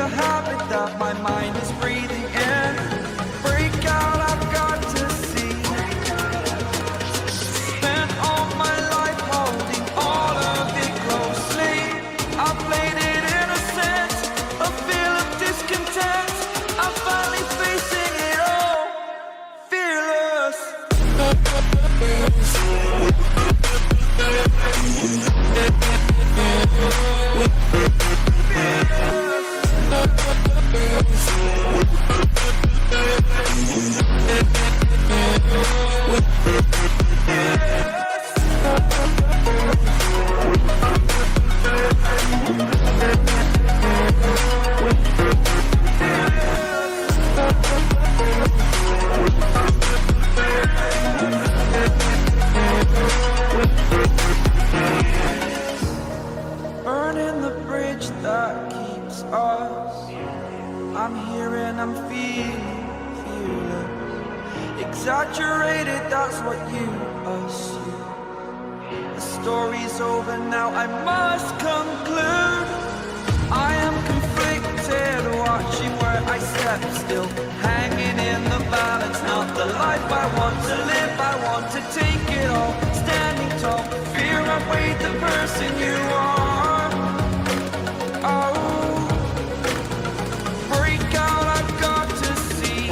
a habit that my mind is breathing in. Break out, I've got to see. Spent all my life holding all of it closely. I played it innocent, a feel of discontent. I'm finally facing it all, fearless. Burning the bridge that keeps us. I'm here and I'm feeling fearless. Exaggerated, that's what you assume. The story's over now, I must conclude. I am conflicted, watching where I step still, hanging in the balance. Not the life I want to live, I want to take it all. Standing tall, fear outweighed the person you are. Oh, break out, I've got to see.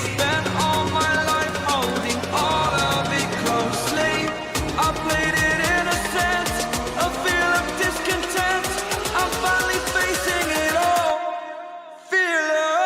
Spent all my life holding all of it closely. I played it innocent, a feel of discontent. I'm finally facing it all, fearless.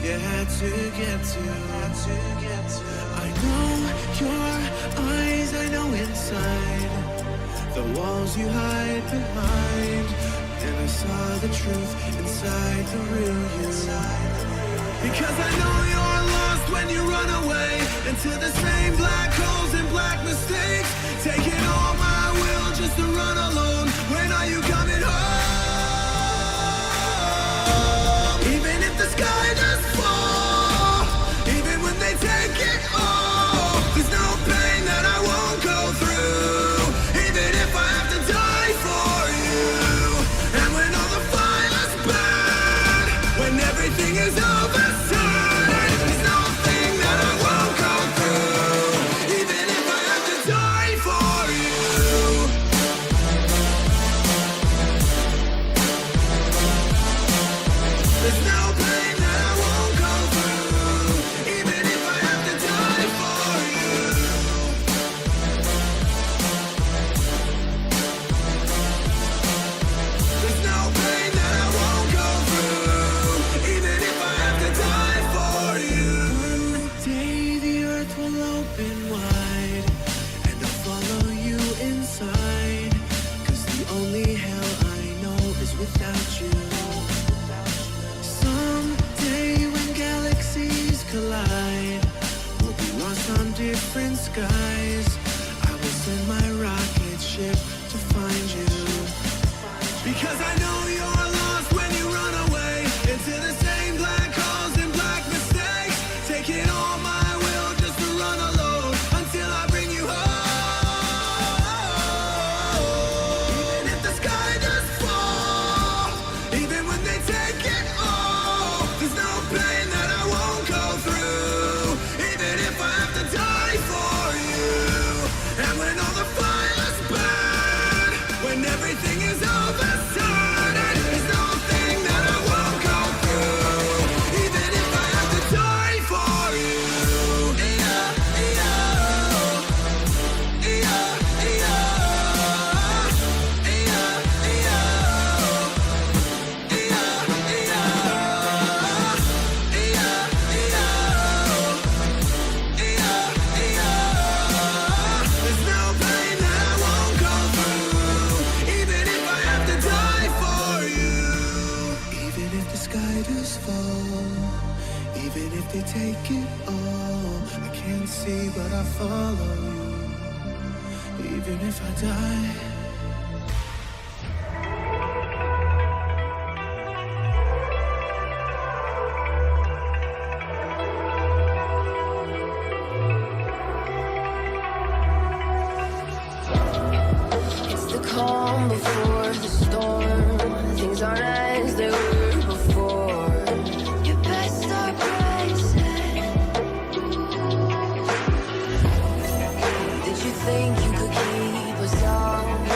you had to get to. I know your eyes, I know inside the walls you hide behind, and I saw the truth inside the real you. Because I know you're lost when you run away into the same black holes and black mistakes, taking all my will just to run alone. When are you coming home? Even if the sky does fall, even when they take it all, there's no pain that I won't go through, even if I have to die for you. And when all the fires burn, when everything is over, there's nothing that I won't go through, even if I have to die for you. There's no pain that I won't go through, even if I have to die for you. There's no pain that I won't go through, even if I have to die for you. One day the earth will open wide, and I'll follow you inside, 'cause the only hell I know is without you. Someday when galaxies collide, we'll be lost on different skies. I will send my rocket ship to find you. Because I know you're lost when you run away into the same black holes and black mistakes, taking all my will just to run alone until I bring you home. Even if the sky does fall, even when they take it all, there's no pain that I won't go through, even if I have to die for you. And when all the fires burn, when everything is over, there's nothing that I won't go through, even if I have to die for you. There's no pain that I won't go through, even if I have to die for you. Even if the sky does fall, even if they take it all, I can't see but I follow you, even if I die. It's the calm before the storm. Things aren't as they were before. You best start bracing. Did you think you could keep us out?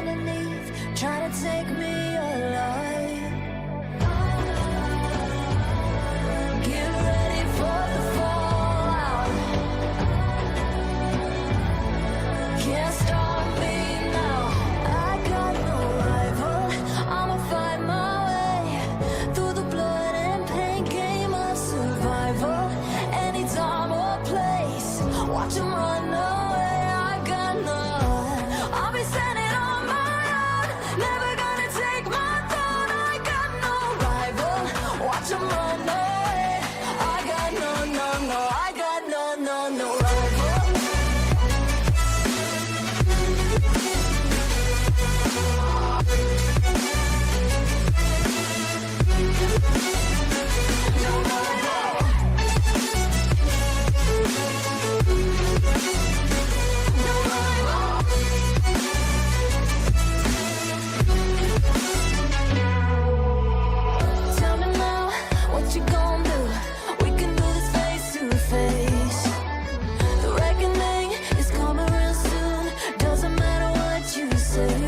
underneath, trying to take me alive. Get ready for the fallout. Can't stop me now. I got no rival. I'ma fight my way through the blood and pain game of survival. Any time or place, watch 'em run away. I got none. I'll be standing on my own, never gonna take my throne. I got no rival. Watch 'em run away. I got no, no, no. I got no, no, no rival. Tell me now, what you gon' do? We can do this face to face. The reckoning is coming real soon. Doesn't matter what you say.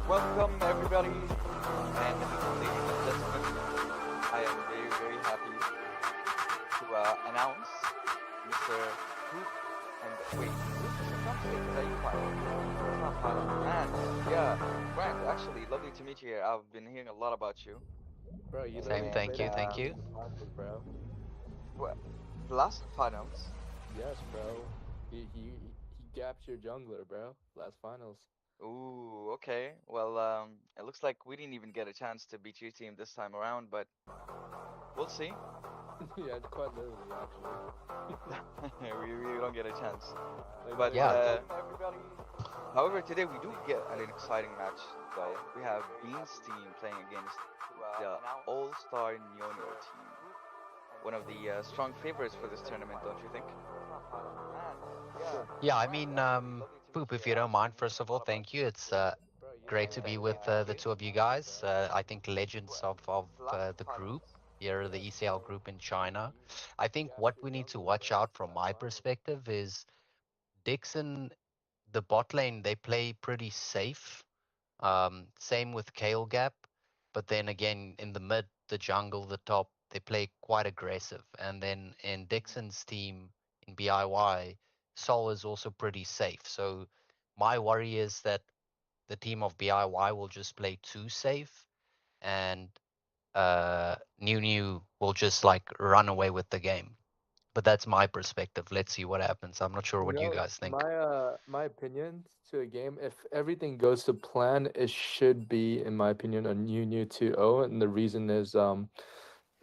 Welcome everybody, and ladies and gentlemen, I am very very happy to announce Mr. Hoop and wait, Hoop is not today because I quiet. It's not final. And yeah, Frank, actually lovely to meet you here. I've been hearing a lot about you, Bro, you Same, literally and thank you, played thank the you. finals, bro. well, the last finals. Yes, bro. He gapped your jungler, bro. Last finals. Ooh, okay. Well, it looks like we didn't even get a chance to beat your team this time around, but we'll see. Yeah, quite literally, actually. We don't get a chance. Like, But Yeah. everybody. However, today we do get an exciting match, though. We have Bean's team playing against the All-Star NiuNiu team. One of the strong favorites for this tournament, don't you think? Yeah, I mean, Poop, if you don't mind, first of all, thank you. It's great to be with the two of you guys. I think legends of the group here, the ECL group in China. I think what we need to watch out from my perspective is Dixon, the bot lane, they play pretty safe. Same with Kale Gap, but then again in the mid, the jungle, the top, they play quite aggressive. And then in Dixon's team in BIY, Sol is also pretty safe. So my worry is that the team of BIY will just play too safe, and NiuNiu will just like run away with the game. But that's my perspective. Let's see what happens. I'm not sure You what you know, guys think. my opinion to a game, if everything goes to plan, it should be, in my opinion, a NiuNiu 2-0, and the reason is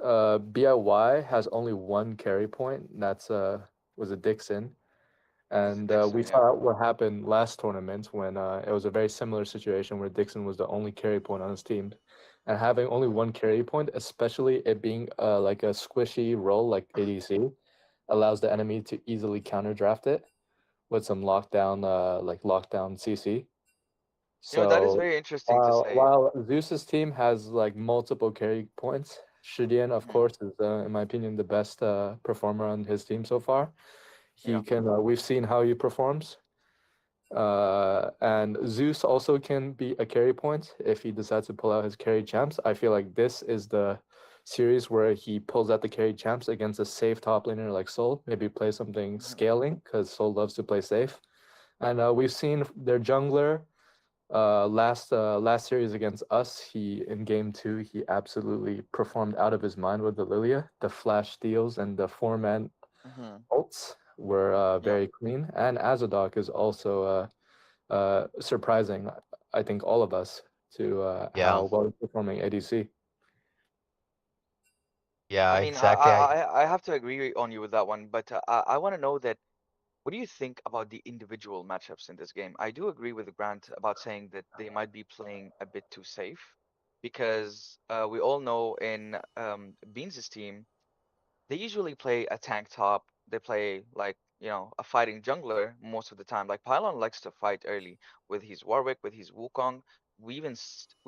BIY has only one carry point, and that's was a Dixon. And Dixon, we yeah. saw what happened last tournament when it was a very similar situation where Dixon was the only carry point on his team. And having only one carry point, especially it being like a squishy role like ADC, allows the enemy to easily counter draft it with some lockdown CC. You know, that is So very interesting to say. while Zeus's team has like multiple carry points, Shidian, of Mhm. course, is in my opinion the best performer on his team so far. He Yeah. can. We've seen how he performs. And Zeus also can be a carry point if he decides to pull out his carry champs. I feel like this is the series where he pulls out the carry champs against a safe top laner like Soul. Maybe play something Mhm. scaling because Soul loves to play safe. And we've seen their jungler last series against us. He in game 2 he absolutely performed out of his mind with the Lilia. The flash steals and the 4-man Mhm. ults were Yeah. very clean. And Azadoc is also surprising, I think, all of us to Yeah, how well he's performing ADC. yeah, I mean, exactly. I have to agree on you with that one, but I want to know that what do you think about the individual matchups in this game? I do agree with Grant about saying that they might be playing a bit too safe because we all know in Beans' team, they usually play a tank top. They play like, you know, a fighting jungler most of the time. Like Pylon likes to fight early with his Warwick, with his Wukong. We've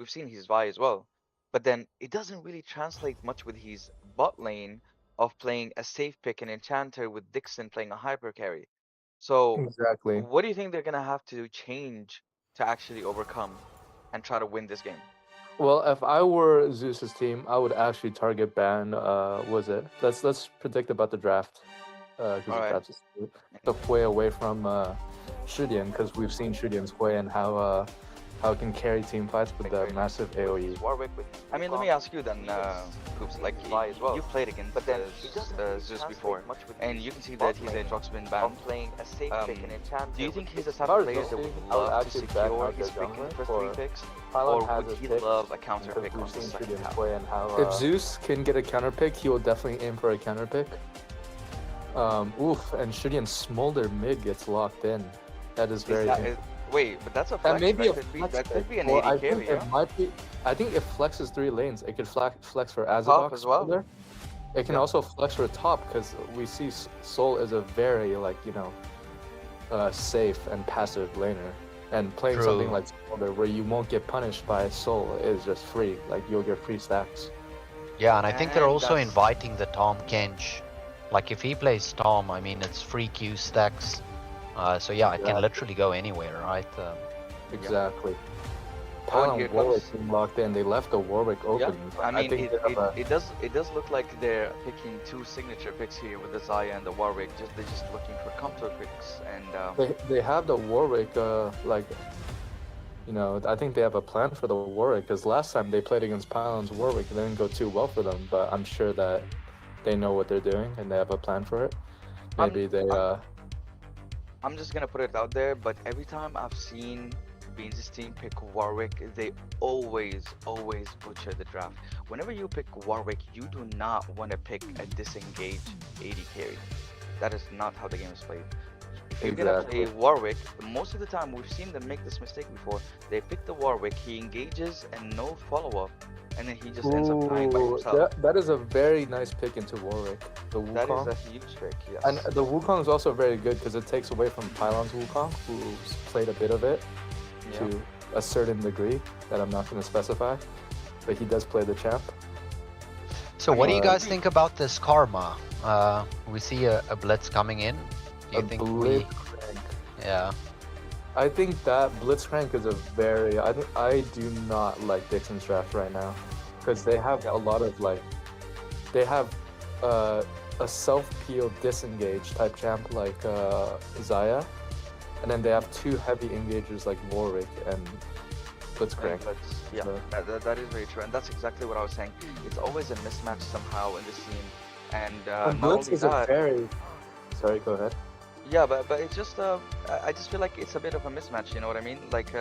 seen his Vi as well. But then it doesn't really translate much with his bot lane of playing a safe pick and enchanter with Dixon playing a hyper carry. So Exactly. what do you think they're gonna have to change to actually overcome and try to win this game? Well, if I were Zeus's team, I would actually target ban. Was it? Let's predict about the draft, because All the right. draft is took Hui away from Shudian, because we've seen Shudian's Hui and how it can carry team fights with the massive AOE. I mean, let me ask you then, Coops, like you played against Zeus before, and you can see that he's a Droxbin ban. Do you think he's the type of player that would love to secure his pick in the first 3 picks, or would he love a counter pick on the second half? If Zeus can get a counter pick, he will definitely aim for a counter pick. And Shudian's Smolder mid gets locked in. That is very. Wait, but that's a And flex. maybe That could be an well, 80 I carry, think yeah? it might be. I think it flexes 3 lanes. It could flex for Top Azadoc as well. Smolder. It can Yeah. also flex for top because we see Soul is a very safe and passive laner, and playing something True. like Smolder where you won't get punished by Soul is just free. Like you'll get free stacks. Yeah, and I think they're And also that's inviting the Tom Kench. Like if he plays Tom, I mean it's free Q stacks. So yeah, it can Yeah. literally go anywhere, right? Exactly. Oh, and Talon here Warwick comes. being locked in. They left the Warwick Yeah, open. I mean, think they have a- it does look like they're picking 2 signature picks here with the Zaya and the Warwick. They're just looking for counter picks, and they have the Warwick I think they have a plan for the Warwick because last time they played against Pylon's Warwick, it didn't go too well for them. But I'm sure that they know what they're doing and they have a plan for it. I'm Maybe they I'm just gonna put it out there. But every time I've seen Beans' team pick Warwick, they always butcher the draft. Whenever you pick Warwick, you do not want to pick a disengaged AD carry. That is not how the game is played. If you're gonna play Warwick, most of the time we've seen them make this mistake before. They pick the Warwick, he engages and no follow-up, and then he just ends up dying by himself. that is a very nice pick into Warwick. The That Wukong. is a huge pick, yes. And the Wukong is also very good because it takes away from Pylon's Wukong, who's played a bit of it Yeah. to a certain degree that I'm not going to specify, but he does play the champ. So what do you mean, guys think about this karma? We see a blitz coming in. Do you think we? Blitzcrank. Yeah. I think that Blitzcrank is a very. I do not like Dixon's draft right now, because they have Yep. a lot of like they have uh, a self peel disengage type champ like Zaya, and then they have two heavy engagers like Warwick and And Blitzcrank. let's, yeah, So, that is very true, and that's exactly what I was saying. It's always a mismatch somehow in this team, and and not Blitz only is a that, very. Sorry, go ahead. yeah, but it's just I just feel like it's a bit of a mismatch. You know what I mean? Like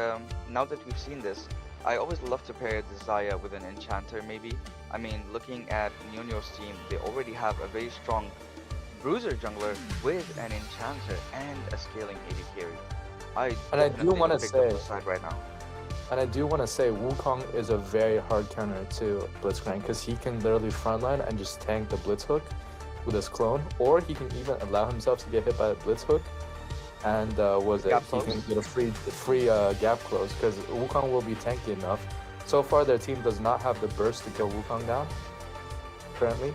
now that we've seen this, I always love to pair the Zaya with an Enchanter. Maybe I mean looking at NiuNiu's team, they already have a very strong Bruiser jungler with an Enchanter and a scaling AD carry. I And I do definitely want to would pick the say, blue side right now. Wukong is a very hard counter to Blitzcrank because he can literally frontline and just tank the Blitz hook with his clone, or he can even allow himself to get hit by a Blitz hook, and was it Gap he can close. get a free gap close because Wukong will be tanky enough. So far, their team does not have the burst to kill Wukong down currently,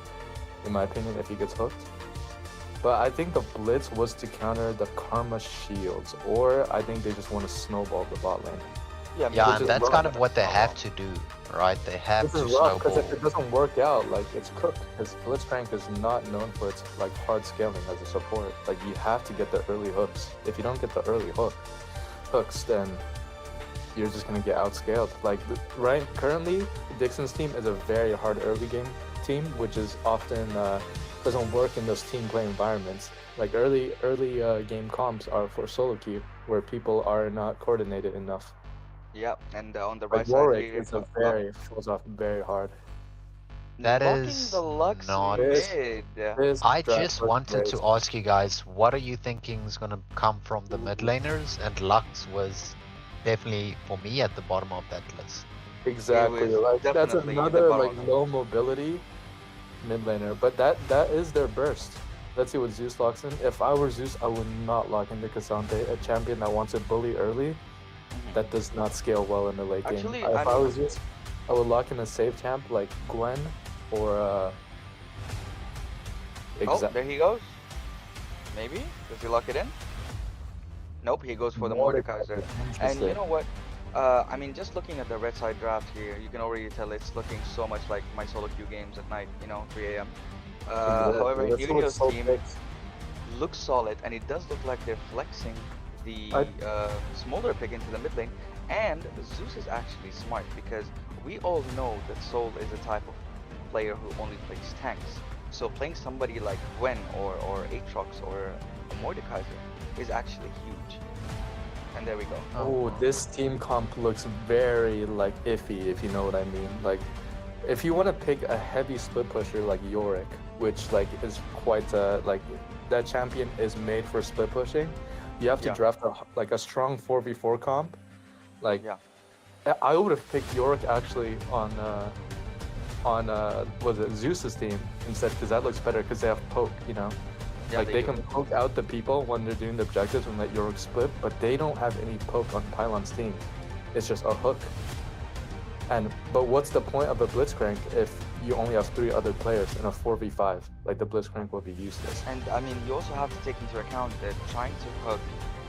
in my opinion, if he gets hooked. But I think the Blitz was to counter the Karma shields, or I think they just want to snowball the bot lane. Yeah, Yeah, maybe Which and is just that's let kind rough. of them what they have snowball. to do, right? They have This is to rough because if snowball. it doesn't work out, like it's cooked. Because Blitzcrank is not known for its like hard scaling as a support. Like you have to get the early hooks. If you don't get the early hooks, then you're just gonna get outscaled. Like right currently, Dixon's team is a very hard early game team, which is often doesn't work in those team play environments. Like early game comps are for solo queue, where people are not coordinated enough. Yeah, and on the Like right side Warwick here, is a oh, very falls off very hard. That locking the is Lux not. This mid. this I draft just was wanted very to ask you guys, what are you thinking is going to come from the mid laners? And Lux was definitely, for me, at the bottom of that list. It exactly was like that's definitely in the another bottom like of the low list. mobility mid laner, but that is their burst. Let's see what Zeus locks in. If I were Zeus, I would not lock into Cassandre, a champion that wants to bully early. Mhm. That does not scale well in the late game. Actually, I If I mean, was Zeus, I would lock in a safe champ like Gwen or oh, exact there he goes. Maybe? Does he lock it in? Nope, he goes for the Mordecai. Mordekaiser. And you Interesting. know what? I mean, just looking at the red side draft here, you can already tell it's looking so much like my solo queue games at night, 3 a.m. However, Exactly. This looks NiuNiu's so team fixed. looks solid, and it does look like they're flexing I the Smolder pick into the mid lane. And Zeus is actually smart because we all know that Soul is a type of player who only plays tanks. So playing somebody like Gwen or Aatrox or a Mordekaiser is actually huge. And there we go. Oh, this team comp looks very like iffy, if you know what I mean. Like, if you want to pick a heavy split pusher like Yorick, which like is quite like that champion is made for split pushing, you have to Yeah, draft like a strong 4v4 comp. Like, yeah, I would have picked Yorick actually on was it Zeus's team instead because that looks better because they have poke, you know. yeah, Like they they do. can poke out the people when they're doing the objectives and let Yorick split, but they don't have any poke on Pylon's team. It's just a hook. But what's the point of a Blitzcrank if you only have three other players in a 4v5? Like the Blitzcrank will be useless. And I mean, you also have to take into account that trying to hook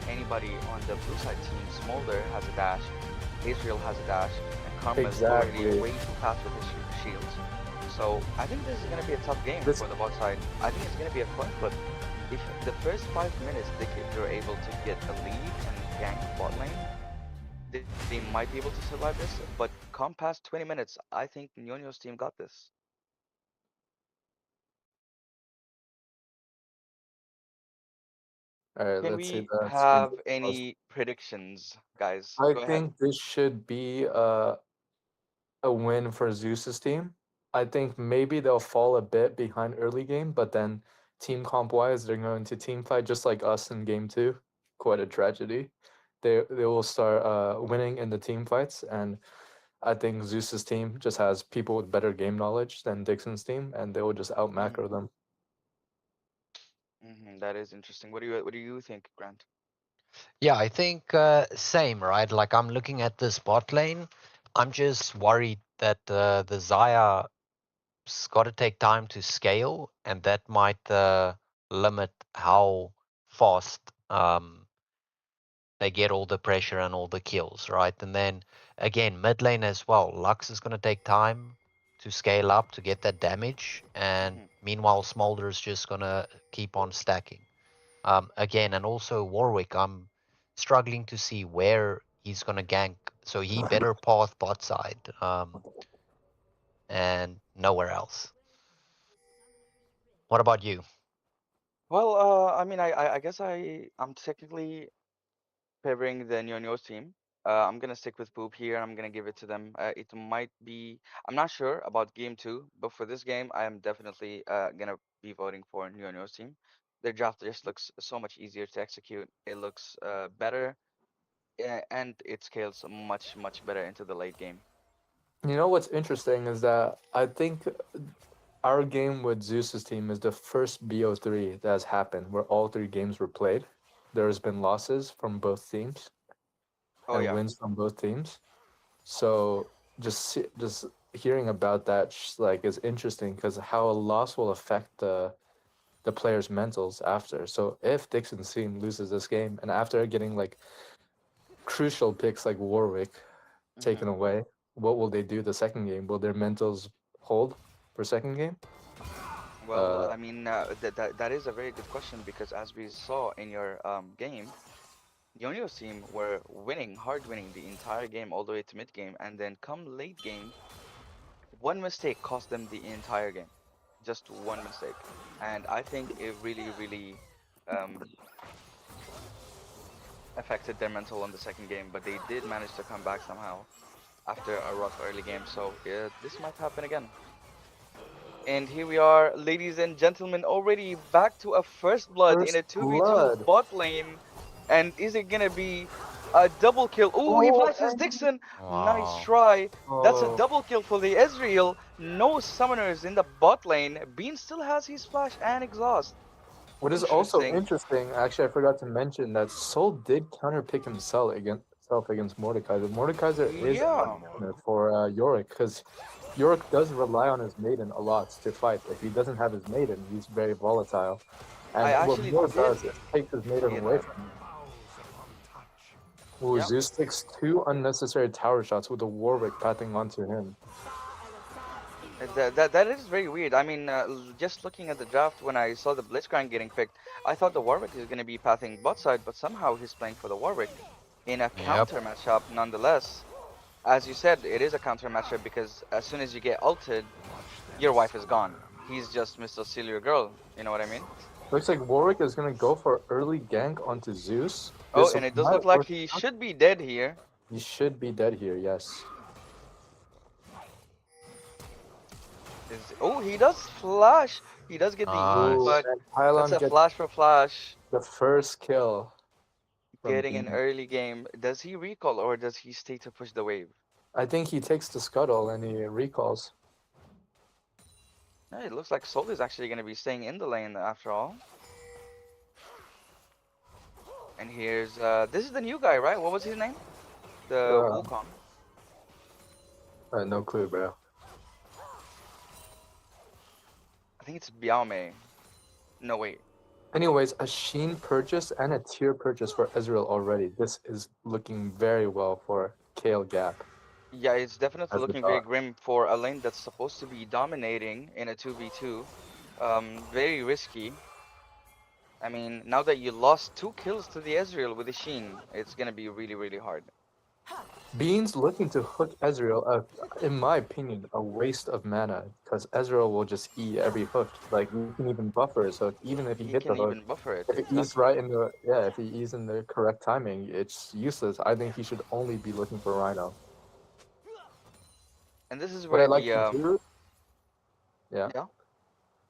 anybody on the blue side team, Smolder has a dash, Israel has a dash, and Karma is already Exactly. way too fast with his shields. So I think this is going to be a tough game This for the bot side. I think it's going to be a coin flip. If the first 5 minutes they're able to get a lead and gank bot lane, they might be able to survive this. But come past 20 minutes, I think NiuNiu's team got this. all right, Can let's see we the screen. have any predictions, guys? I Go ahead. think this should be a win for Zeus's team. I think maybe they'll fall a bit behind early game, but then team comp wise, they're going to team fight just like us in game two. Quite a tragedy. They will start winning in the team fights, and I think Zeus's team just has people with better game knowledge than Dixon's team, and they will just out Mhm. macro them. That is interesting. What do you think, Grant? Yeah, I think same, right? Like I'm looking at this bot lane. I'm just worried that the Zaya's got to take time to scale, and that might limit how fast they get all the pressure and all the kills, right? And then again, mid lane as well. Lux is going to take time to scale up to get that damage, and Mhm. meanwhile, Smolder is just going to keep on stacking. Again, and also Warwick, I'm struggling to see where he's going to gank. So he better path bot side, and nowhere else. What about you? Well, I mean, I guess I'm technically favoring the NiuNiu team. I'm gonna stick with Poop here. I'm gonna give it to them. It might be. I'm not sure about game two, but for this game, I am definitely gonna be voting for NiuNiu's team. Their draft just looks so much easier to execute. It looks better, and it scales much better into the late game. You know what's interesting is that I think our game with Zeus's team is the first BO3 that has happened where all three games were played. There's been losses from both teams Oh and yeah. wins from both teams. So just hearing about that like is interesting because how a loss will affect the players' mentals after. So if Dixon's team loses this game and after getting like crucial picks like Warwick taken hmm away, what will they do the second game? Will their mentals hold for second game? Well, Uh, I mean, that is a very good question because as we saw in your game, Yonio's team were winning, hard winning the entire game all the way to mid game, and then come late game, one mistake cost them the entire game. Just one mistake. And I think it really um, affected their mental on the second game, but they did manage to come back somehow after a rough early game. So yeah, this might happen again. And here we are, ladies and gentlemen, already back to a first blood in first a 2v2 blood. bot lane. And is it gonna be a double kill? Oh, he Oh, flashes and Dixon. Nice Wow. try. That's a oh. double kill for the Ezreal. No summoners in the bot lane. Bean still has his flash and exhaust. What is also Interesting. interesting, actually, I forgot to mention that Sol did counterpick himself against Mordekaiser. Mordekaiser is a Yeah. counter for Yorick because Yorick does rely on his maiden a lot to fight. If he doesn't have his maiden, he's very volatile. I And what actually Mord did does is takes his maiden see away that. from him. Ooh, Yeah. Zeus takes two unnecessary tower shots with the Warwick pathing onto him. That is very weird. I mean, just looking at the draft when I saw the Blitzcrank getting picked, I thought the Warwick is going to be pathing bot side, but somehow he's playing for the Warwick in a Yep. counter matchup nonetheless. As you said, it is a counter matchup because as soon as you get ulted, your wife is gone. He's just Mr. Steal Your Girl. You know what I mean? Looks like Warwick is gonna go for early gank onto Zeus. Oh, This and it does look might like work he out. should be dead here. He should be dead here, yes. Oh, he does flash. He does get the E, Ooh, Nice. but and that's Pylon a gets flash for flash. the first kill from Getting an Beam. early game. Does he recall or does he stay to push the wave? I think he takes the scuttle and he recalls. Yeah, it looks like Soul is actually going to be staying in the lane after all. And here's this is the new guy, right? What was his name? The Uh, Wukong. no clue, bro. I think it's Biaomei. No wait. Anyways, a Sheen purchase and a tier purchase for Ezreal already. This is looking very well for Kale Gap, Yeah, it's definitely as we looking very thought. grim for a lane that's supposed to be dominating in a 2v2. Very risky. I mean, now that you lost 2 kills to the Ezreal with the Sheen, it's gonna be really hard. Beans looking to hook Ezreal, in my opinion, a waste of mana, because Ezreal will just eat every hook. Like, you can even buffer his hook, even if he He hit the can hook. even buffer it, If he eats exactly. right in the, yeah, if he eats in the correct timing, it's useless. I think he should only be looking for Rhino. And this is What I where like the to do, yeah, yeah.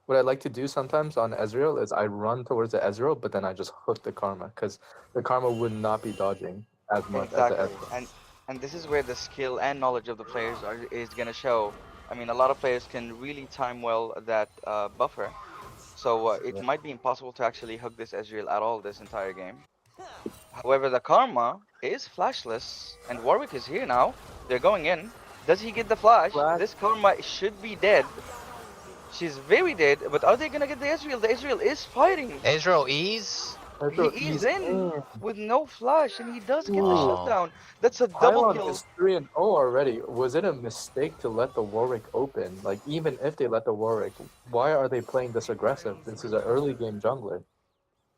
what I like to do sometimes on Ezreal is I run towards the Ezreal, but then I just hook the Karma, because the Karma would not be dodging as much as the Exactly, Ezreal. and this is where the skill and knowledge of the players is gonna show. I mean, a lot of players can really time well that buffer, so it Yeah. might be impossible to actually hug this Ezreal at all this entire game. However, the Karma is flashless, and Warwick is here now. They're going in. Does he get the flash? Flash. This Karma should be dead. She's very dead, but are they gonna get the Ezreal? The Ezreal is fighting. Ezreal E's. He's in with no flash, and he does get the Ooh. shutdown. That's a double Pylon kill. is 3-0 already. Was it a mistake to let the Warwick open? Like, even if they let the Warwick, why are they playing this aggressive? This is an early game jungler.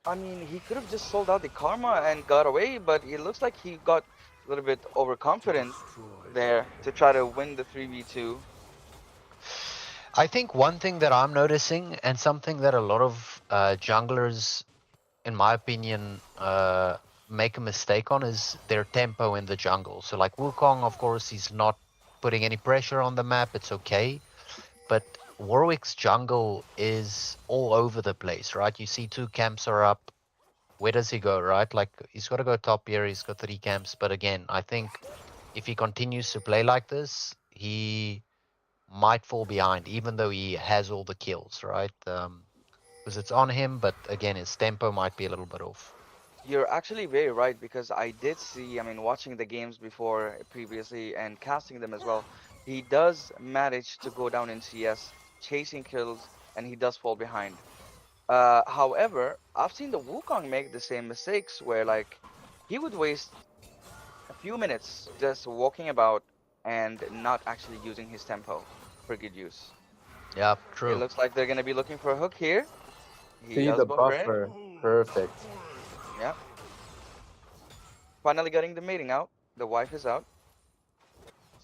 I mean, he could have just sold out the karma and got away, but it looks like he got a little bit overconfident there to try to win the 3v2. I think one thing that I'm noticing, and something that a lot of junglers, in my opinion, make a mistake on, is their tempo in the jungle. So like Wukong, of course, he's not putting any pressure on the map. It's okay. But Warwick's jungle is all over the place, right? You see 2 camps are up. Where does he go, right? Like, he's got to go top here. He's got 3 camps. But again, I think if he continues to play like this, he might fall behind, even though he has all the kills, right? Because it's on him, but again, his tempo might be a little bit off. You're actually very right, because I did see, I mean, watching the games before previously and casting them as well, he does manage to go down in CS, chasing kills, and he does fall behind. However, I've seen the Wukong make the same mistakes where like he would waste a few minutes just walking about and not actually using his tempo for good use. Yeah, It true. looks like they're gonna be looking for a hook here. He See does the go for it. buffer. Perfect. Yeah. Finally getting the mating out. The wife is out.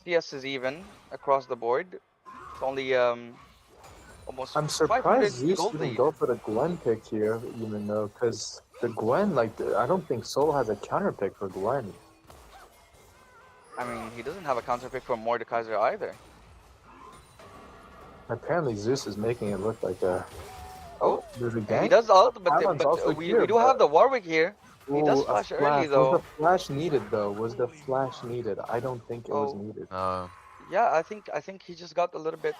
CS is even across the board. It's only almost I'm 500 surprised Zeus gold didn't lead. go for the Gwen pick here, even though, because the Gwen, like, I don't think Soul has a counter pick for Gwen. I mean, he doesn't have a counter pick for Mordekaiser either. Apparently Zeus is making it look like a... Oh, there's a and gank? he does ult, Pylon's also we here, do have but- the Warwick here. He does Ooh, a flash early Was though. the flash needed, though? Was the flash needed? I don't think it was Oh. needed. Yeah, I think he just got a little bit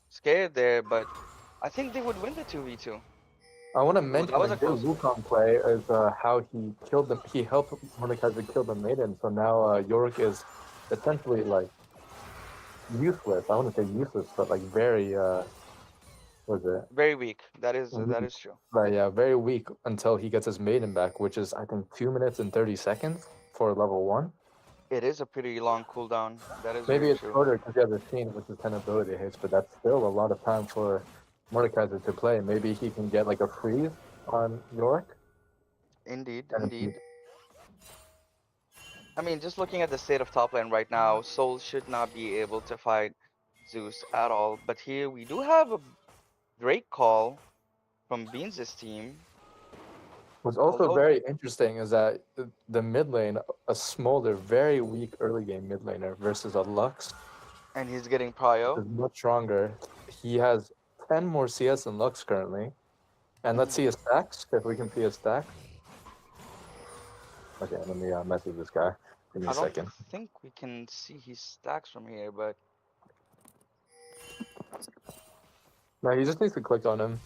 scared there, but I think they would win the 2v2. I want to that mention was a a good close one. Wukong play is how he killed them. He helped Mordekaiser kill the maiden, so now Yorick is essentially like useless. I wouldn't say useless, but like very what is it? Very weak. That is Weak. true. Right, yeah, very weak until he gets his maiden back, which is I think 2 minutes and 30 seconds for level 1. It is a pretty long cooldown. That is Maybe very it's true. shorter because he has a chain with his 10 ability hits, but that's still a lot of time for Mordekaiser to play. Maybe he can get like a freeze on Yorick. Indeed, And indeed. I mean, just looking at the state of top lane right now, Soul should not be able to fight Zeus at all. But here we do have a Drake call from Beans' team. What's also Although- very interesting is that the mid lane, a Smolder, very weak early game mid laner versus a Lux And he's getting prio. is much stronger. He has 10 more CS than Lux currently. And let's see his stacks, if we can see his stacks. Okay, let me message this guy. Give me I a don't second. think we can see his stacks from here, but No, he just needs to click on him.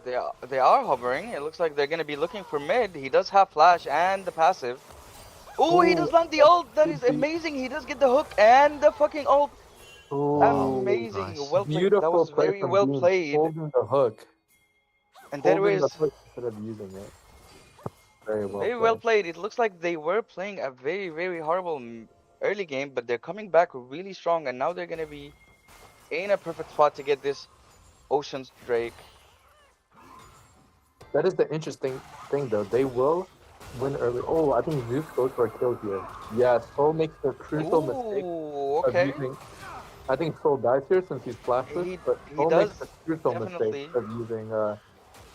they are hovering. It looks like they're gonna be looking for mid. He does have flash and the passive. Oh, he does land the ult. That is amazing. He does get the hook and the fucking ult. Amazing. nice. Well played. That Beautiful was play very from well Bean, played. holding the hook. And there Holding the is hook instead of using it. Very well very well played. It looks like they were playing a very, very horrible early game, but they're coming back really strong, and now they're gonna be in a perfect spot to get this Ocean's Drake. That is the interesting thing, though. They will win early. Oh, I think Zeus goes for a kill here. Yeah, Soul makes the crucial mistake Ooh, of okay. using. I think Soul dies here since he's flashless, He- but he Soul does, makes the crucial definitely. mistake of using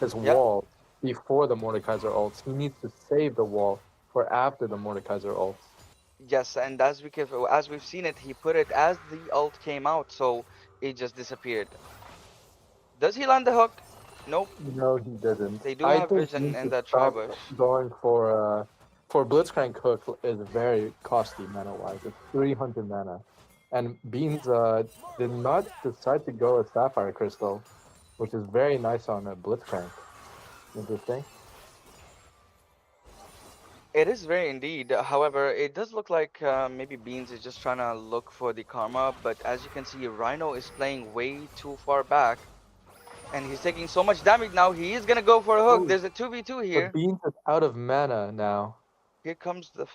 his Yep. wall before the Mordekaiser ults. He needs to save the wall for after the Mordekaiser ults. Yes, and as we've seen it, he put it as the ult came out, so it just disappeared. Does he land the hook? Nope. No, he didn't. They do I have think vision he needs in to that stop Tribush. going for Blitzcrank hook is very costly mana wise. It's 300 mana. And Beans did not decide to go with Sapphire Crystal, which is very nice on a Blitzcrank. Interesting. It is very indeed. However, it does look like maybe Beans is just trying to look for the karma, but as you can see, Rhino is playing way too far back. And he's taking so much damage now. He is gonna go for a hook. Oh, There's a 2v2 but here. Beans is out of mana now. Here comes the.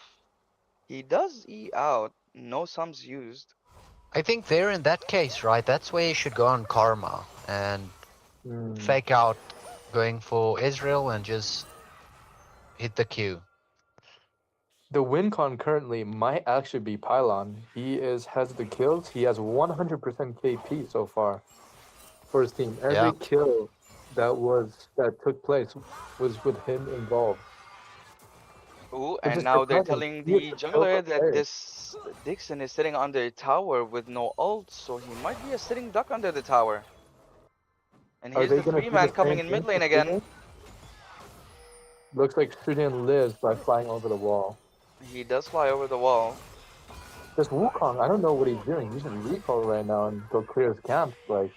He does E out. No sums used. I think there in that case, right, that's where you should go on Karma and Hmm. fake out going for Israel and just hit the Q. The win con currently might actually be Pylon. He has the kills. He has 100% KP so far for his team. Every Yeah. kill that took place was with him involved. Ooh, Which and is now they're surprising. telling He is the a jungler solo that player. this Dixon is sitting under a tower with no ult, so he might be a sitting duck under the tower. And Are here's they the gonna three do the man coming same in thing mid to lane again. Sudan? Looks like Sudan lives by flying over the wall. He does fly over the wall. This Wukong, I don't know what he's doing. He should recall right now and go clear his camp. Like,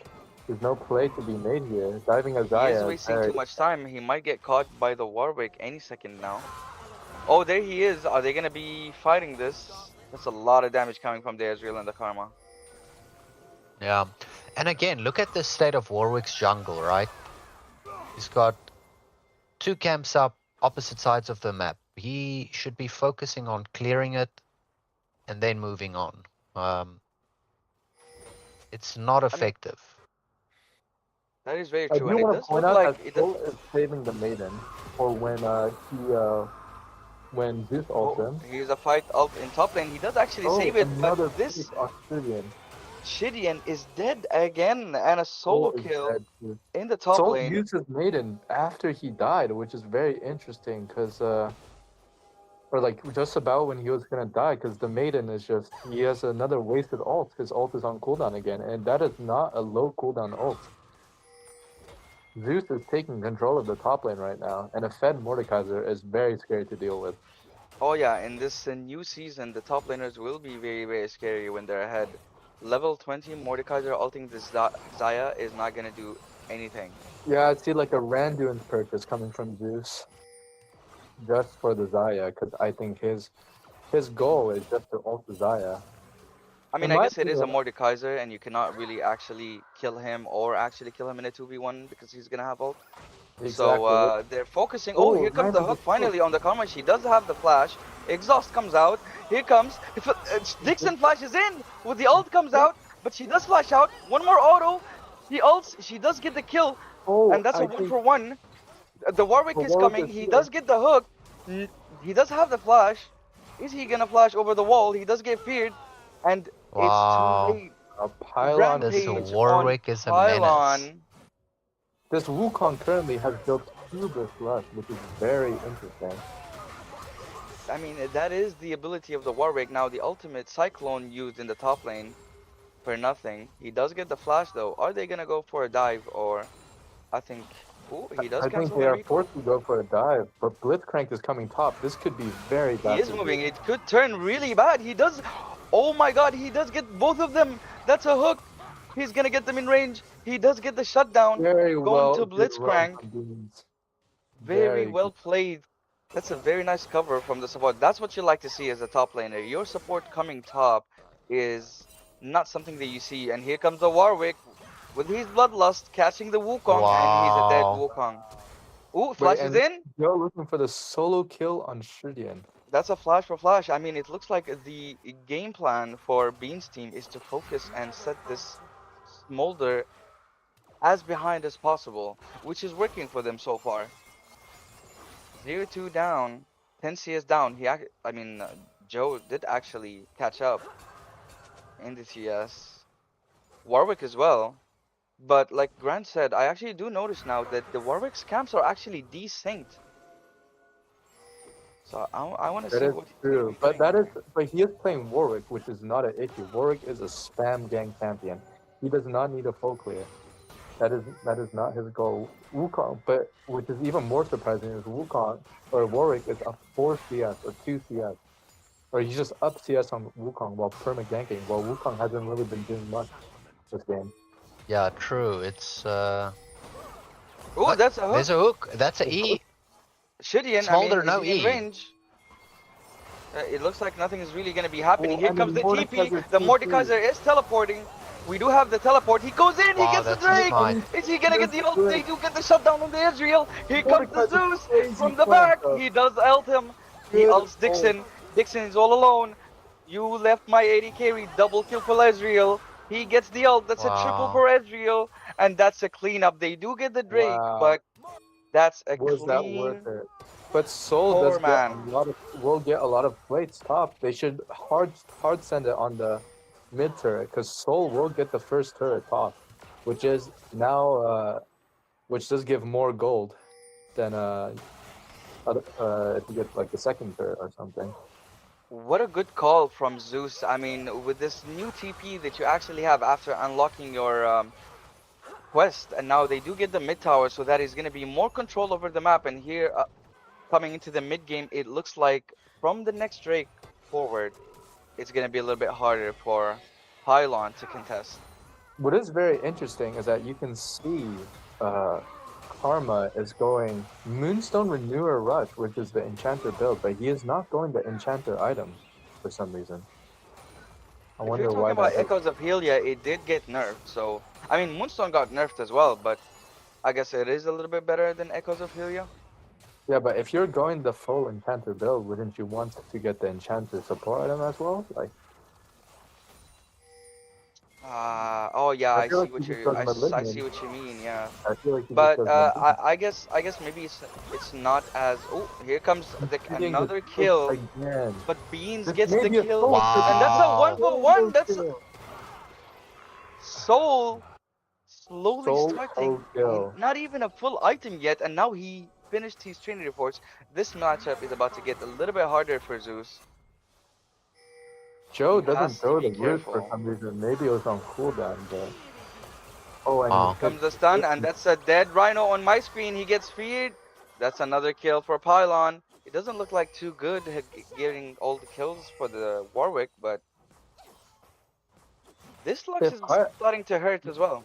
there's no play to be made here. Diving He is Azaya. wasting too much time. He might get caught by the Warwick any second now. Oh, there he is. Are they gonna be fighting this? That's a lot of damage coming from the Ezreal and the Karma. Yeah. And again, look at the state of Warwick's jungle, right? He's got 2 camps up opposite sides of the map. He should be focusing on clearing it and then moving on. It's not effective. That is very I true, do and it want to does point look out like that it does. Soul is saving the maiden for when Zeus ults him. Here's a fight ult in top lane. He does actually Oh, save it, another but this piece Australian. Shidian is dead again, and a solo Soul is kill dead too. in the top Soul lane. uses maiden after he died, which is very interesting because or like just about when he was gonna die, because the maiden is just he has another wasted ult. His ult is on cooldown again, and that is not a low cooldown ult. Zeus is taking control of the top lane right now, and a fed Mordekaiser is very scary to deal with. Oh yeah, in this new season, the top laners will be very, very scary when they're ahead. Level 20 Mordekaiser ulting this Zaya is not gonna do anything. Yeah, I'd see like a Randuin's purchase coming from Zeus, just for the Zaya, because I think his goal is just to ult the Zaya. I mean, In I my guess it is a opinion- Mordekaiser, and you cannot really actually kill him or actually kill him in a 2v1 because he's gonna have ult. So they're focusing. Oh, here comes the hook finally on the Karma. She does have the flash. Exhaust comes out. Here comes. Dixon flashes in with the ult comes out, but she does flash out. One more auto. He ults. She does get the kill, Oh, and that's a I 1 think for 1. The Warwick The is Warwick coming. is He here. does get the hook. He does have the flash. Is he gonna flash over the wall? He does get feared, and Wow. it's too late. a pylon. This Rampage Warwick is a menace. Pylon. This Wukong currently has built Hubris Rush, which is very interesting. I mean, that is the ability of the Warwick. Now, the ultimate Cyclone used in the top lane for nothing. He does get the flash, though. Are they going to go for a dive, or... I think... Ooh, he does I think cancel they the are recall. forced to go for a dive, but Blitzcrank is coming top. This could be very bad. He is for moving. Zeus. It could turn really bad. He does... Oh my god, he does get both of them. That's a hook. He's going to get them in range. He does get the shutdown. Very Going well. to good run Blitzcrank. from Beans. Very well good. played. That's a very nice cover from the support. That's what you like to see as a top laner. Your support coming top is not something that you see. And here comes the Warwick with his bloodlust catching the Wukong, and he's a dead Wow. Wukong. Ooh, flashes and in. Joe looking for the solo kill on Shidian. That's a flash for flash. I mean, it looks like the game plan for Bean's team is to focus and set this Smolder as behind as possible, which is working for them so far. 0-2 down, 10 CS down. Joe did actually catch up in the CS. Warwick as well. But like Grant said, I actually do notice now that the Warwick's camps are actually desynced. So I want to That see is what he's true, gonna be doing. but he is playing Warwick, which is not an issue. Warwick is a spam gang champion. He does not need a full clear. That is not his goal. Wukong, but which is even more surprising is Wukong or Warwick is up 4 CS or 2 CS, or he's just up CS on Wukong while perma ganking. While Wukong hasn't really been doing much this game. Yeah, true. It's Ooh, what? that's a hook. There's a hook. That's a E. Shidian, Smolder, is no he in E. range? It looks like nothing is really going to be happening. Oh, Here and comes the TP. Mordekaiser The TP. Mordekaiser is teleporting. We do have the teleport. He goes in. He Wow, gets the that's a Drake. smart. Is he gonna get the ult? They do get the shutdown on the Israel. Here comes the Mordecai's a Zeus crazy from the plant, back. though. He does ult him. He Good ults ult. Dixon. Dixon is all alone. You left my AD carry. Double kill for Ezreal. He gets the ult. That's a triple Wow. for Ezreal. And that's a cleanup. They do get the Drake, Wow. but that's a Was that worth clean it? But Seoul poor does get a man. lot of will get a lot of plates top. They should hard send it on the mid turret because Seoul will get the first turret top, which is now which does give more gold than if you get like the second turret or something. What a good call from Zeus. I mean, with this new TP that you actually have after unlocking your quest, and now they do get the mid tower, so that is going to be more control over the map. And here, coming into the mid game, it looks like from the next Drake forward, it's going to be a little bit harder for Pylon to contest. What is very interesting is that you can see Karma is going Moonstone Renewer Rush, which is the Enchanter build, but he is not going the Enchanter item for some reason. I If you're wonder talking why about that is. Echoes of Helia, it did get nerfed. So, I mean, Moonstone got nerfed as well, but I guess it is a little bit better than Echoes of Helia. Yeah, but if you're going the full Enchanter build, wouldn't you want to get the Enchanter support item as well? Like, Oh yeah, I I feel see like you what just you go to I see Malignant. what you mean. Yeah. I feel like you just But go to Malignant. I guess maybe it's not as. Oh, here comes Getting the another switch kill. again. But Beans This gets may the be a kill, soul kill. and that's a one Wow. for one. Solo That's kill. Soul slowly Solo starting. kill. Not even a full item yet, and now he finished his training reports. This matchup is about to get a little bit harder for Zeus. Joe He doesn't has to throw be the root for careful. some reason. Maybe it was on cooldown, but oh, and he Wow. Comes the stun, and that's a dead Rhino on my screen. He gets feared. That's another kill for Pylon. It doesn't look like too good at getting all the kills for the Warwick, but this Lux if is I starting to hurt as well.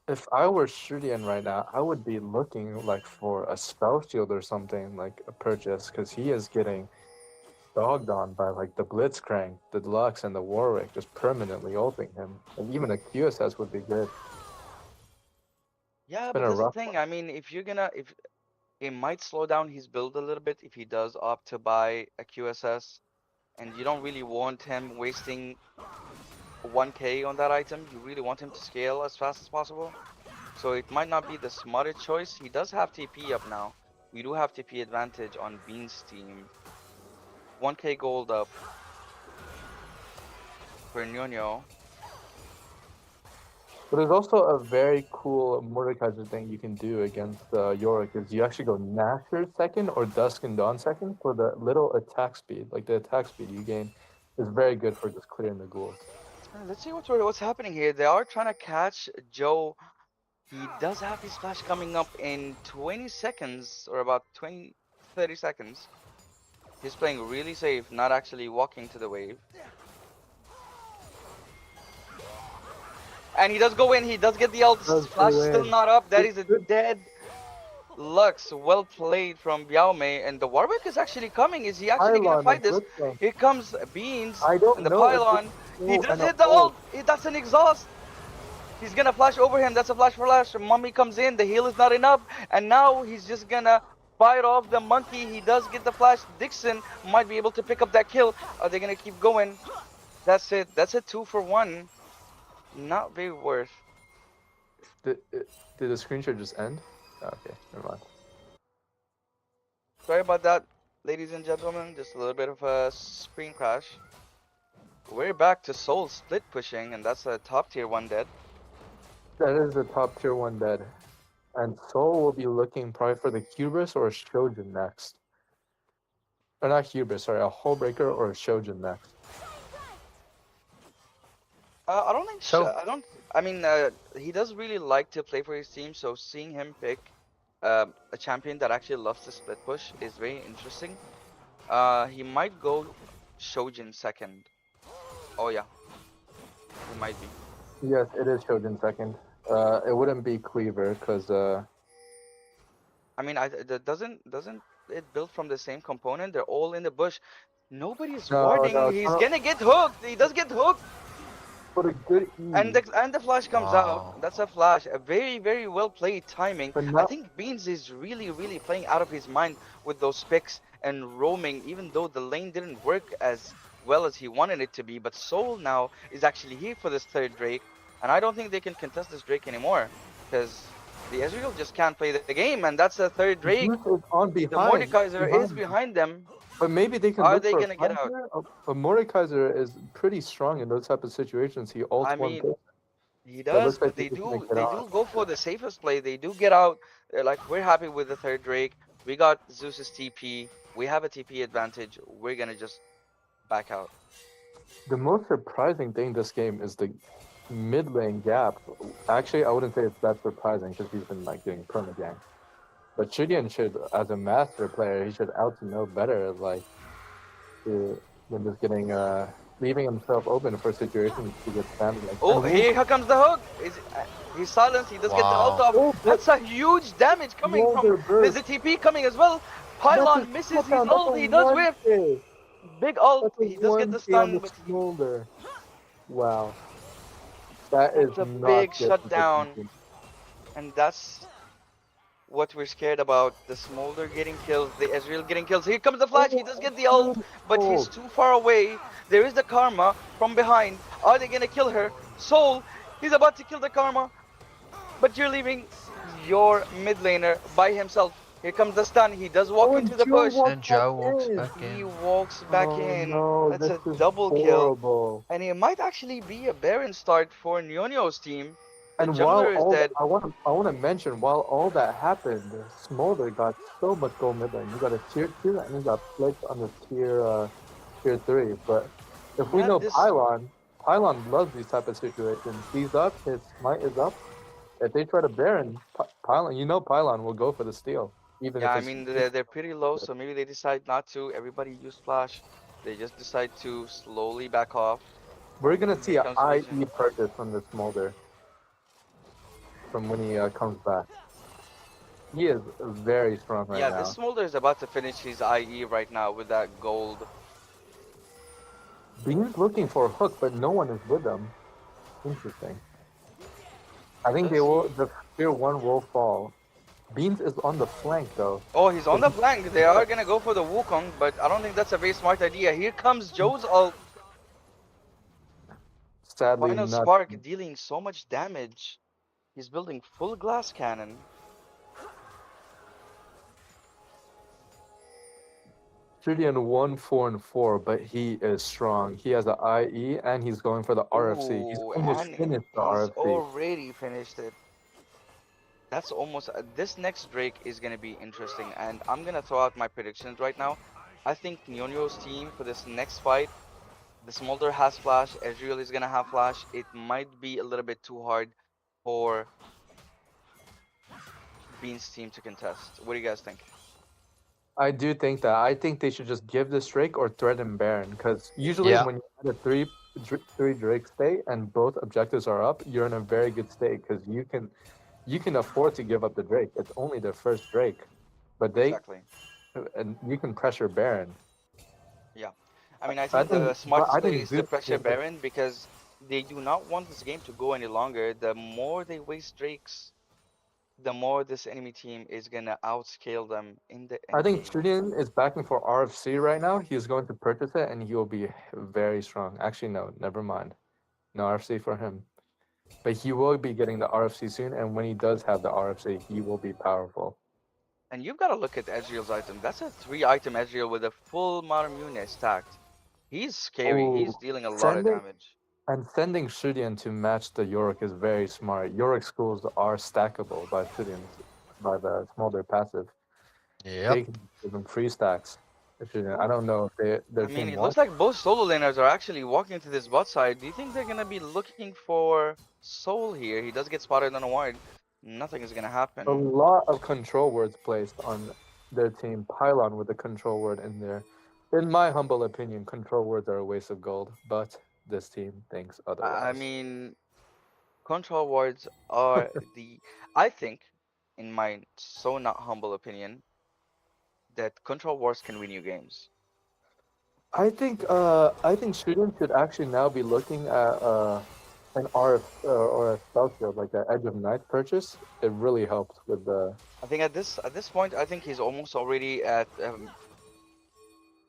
if I were Shurian right now, I would be looking like for a spell shield or something like a purchase because he is getting dogged on by like the Blitzcrank, the Deluxe, and the Warwick just permanently ulting him. And even a QSS would be good. Yeah, Been but a that's the rough thing. one. I mean, if it might slow down his build a little bit if he does opt to buy a QSS, and you don't really want him wasting 1k on that item. You really want him to scale as fast as possible. So it might not be the smartest choice. He does have TP up now. We do have TP advantage on Bean's team. 1k gold up for NiuNiu. But there's also a very cool Mordekaiser thing you can do against Yorick is you actually go Nasher second or Dusk and Dawn second for the little attack speed. Like the attack speed you gain is very good for just clearing the ghouls. Let's see what's happening here. They are trying to catch Joe. He does have his flash coming up in 20 seconds or about 30 seconds. He's playing really safe, not actually walking to the wave. And he does go in, he does get the ult. Flash is still not up. That is a dead Lux. Well played from Biaomei. And the Warwick is actually coming. Is he actually gonna Pylon fight and this? Blitzcrank. Here comes Beans I don't and the know if Pylon. it's He full does and a hit the ult. ult. That's an exhaust. He's gonna flash over him. That's a flash for flash. Mummy comes in. The heal is not enough. And now he's just gonna fight off the monkey. He does get the flash. Dixon might be able to pick up that kill. Are they gonna keep going? That's it. That's a 2 for 1. Not very worth. Did the screenshot just end? Oh, okay, never mind. Sorry about that, ladies and gentlemen. Just a little bit of a screen crash. We're back to Soul split pushing, and that's a top tier 1 dead. That is the top tier 1 dead. And Soul will be looking probably for the Hubris or a Shojin next. Or not Hubris, sorry, a Hullbreaker or a Shojin next. I don't think So- I don't. I mean, he does really like to play for his team, so seeing him pick a champion that actually loves to split push is very interesting. He might go Shojin second. Oh yeah, he might be. Yes, it is Shojin second. It wouldn't be Cleaver because I mean, doesn't it build from the same component? They're all in the bush. Nobody is No, warding. no, He's no. gonna get hooked. He does get hooked. What a good And E. the flash comes out. Wow. That's a flash. A very, very well played timing. But I now, think Beans is really, really playing out of his mind with those picks and roaming, even though the lane didn't work as well as he wanted it to be. But Soul now is actually here for this third Drake, and I don't think they can contest this Drake anymore because the Ezreal just can't play the game, and that's the third Drake. Zeus is on The behind. Mordekaiser is Behind. behind them. But maybe they can Are look they for a gonna get fight out? here. But Mordekaiser is pretty strong in those type of situations. He I ults one mean, person. he So it does, looks like but he's just gonna get they on. do go for the safest play. They do get out. They're like, we're happy with the third Drake. We got Zeus's TP. We have a TP advantage. We're gonna just back out. The most surprising thing this game is the mid lane gap. Actually, I wouldn't say it's that surprising because he's been like doing permagang. But Julian should, as a master player, he should out to know better, like than just getting leaving himself open for situations to get spammed. Like, Oh, and we here comes the hook. He's silenced. He does get the ult Wow. off. oh, but That's a huge damage coming from. Smolder There's burst. a TP coming as well. That's a Pylon misses his shutdown. That's a ult. He does whiff. 1K. Big ult. That's a He does get the 1K on stun, the but Smolder. Wow, that is that's a not big good for the shutdown. team. And that's what we're scared about. The Smolder getting killed, the Ezreal getting killed. Here comes the flash. He does get the ult, but he's too far away. There is the Karma from behind. Are they gonna kill her? Soul, he's about to kill the Karma, but you're leaving your mid laner by himself. Here comes the stun. He does walk Oh, into the Joe push. walked And back Joe walks in. back He in. walks back Oh in. no, That's this a is double kill. horrible. And it might actually be a Baron start for NiuNiu's team. The And while jungler is all that, dead. I want to mention, while all that happened, Smolder got so much gold mid lane. He got a tier 2 and he got flicked on the tier 3. But if we Yeah, know this Pylon loves these type of situations. He's up, his smite is up. If they try to Baron, Pylon, Pylon will go for the steal, even Yeah, if I it's. mean they're pretty low, so maybe they decide not to. Everybody used flash. They just decide to slowly back off. We're gonna And see here a comes the Legion. IE purchase from the Smolder from when he comes back. He is very strong right Yeah, this now. Smolder is about to finish his IE right now with that gold. Bean's looking for a hook, but no one is with him. Interesting. I think they Does will. he? The tier 1 will fall. Beans is on the flank though. Oh, he's on the flank. They are gonna go for the Wukong, but I don't think that's a very smart idea. Here comes Joe's ult. Sadly, Final not. Spark dealing so much damage. He's building full glass cannon. Julian 1, 4, and 4, but he is strong. He has the IE and he's going for the RFC. He's Ooh, almost and finished the he's RFC. already finished it. That's almost this next Drake is gonna be interesting, and I'm gonna throw out my predictions right now. I think NiuNiu's team for this next fight, the Smolder has flash, Ezreal is gonna have flash. It might be a little bit too hard for Bean's team to contest. What do you guys think? I do think that. I think they should just give this Drake or threaten Baron, because usually Yeah. when you had a three Drake state and both objectives are up, you're in a very good state because you can afford to give up the Drake. It's only their first Drake, but Exactly. and you can pressure Baron. Yeah. I mean, I I think the think, but smartest I play think is to Zeus pressure is the Baron because they do not want this game to go any longer. The more they waste Drakes, the more this enemy team is gonna outscale them in the I end think game. Julian is backing for RFC right now. He's going to purchase it and he will be very strong. Actually, no, never mind. No RFC for him. But he will be getting the RFC soon, and when he does have the RFC, he will be powerful. And you've got to look at Ezreal's item. That's a 3-item Ezreal with a full Maramune stacked. He's scary. Oh, He's dealing a lot of sending damage. sending Julian to match the Yorick is very smart. Yorick schools are stackable by Julian's by the Smolder passive. Yep. They can give him free stacks. Julian. I Ooh. don't know if their I mean, team it looks wants. like both solo laners are actually walking to this bot side. Do you think they're gonna be looking for Soul here? He does get spotted on a ward. Nothing is gonna A happen. lot of control words placed on their team. Pylon with the control word in there. In my humble opinion, control words are a waste of gold, but this team thinks I otherwise. mean, control wards are the. I think, in my so not humble opinion, that control wards can win you games. I think Student should actually now be looking at an RF or a spell shield, like the Edge of Night purchase, it really helped with the. I think at this point, I think he's almost already at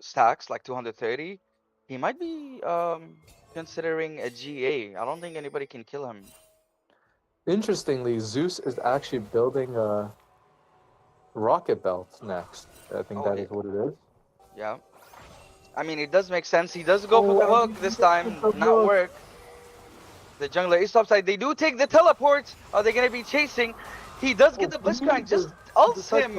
stacks like 230. He might be considering a GA. I don't think anybody can kill him. Interestingly, Zeus is actually building a rocket belt next. I think Oh, that is what it is. yeah. I mean, it does make sense. He does go for the hook this time, not work. The jungler is topside. They do take the teleport. Are they gonna be chasing? He does get the blitzcrank. Just ults him.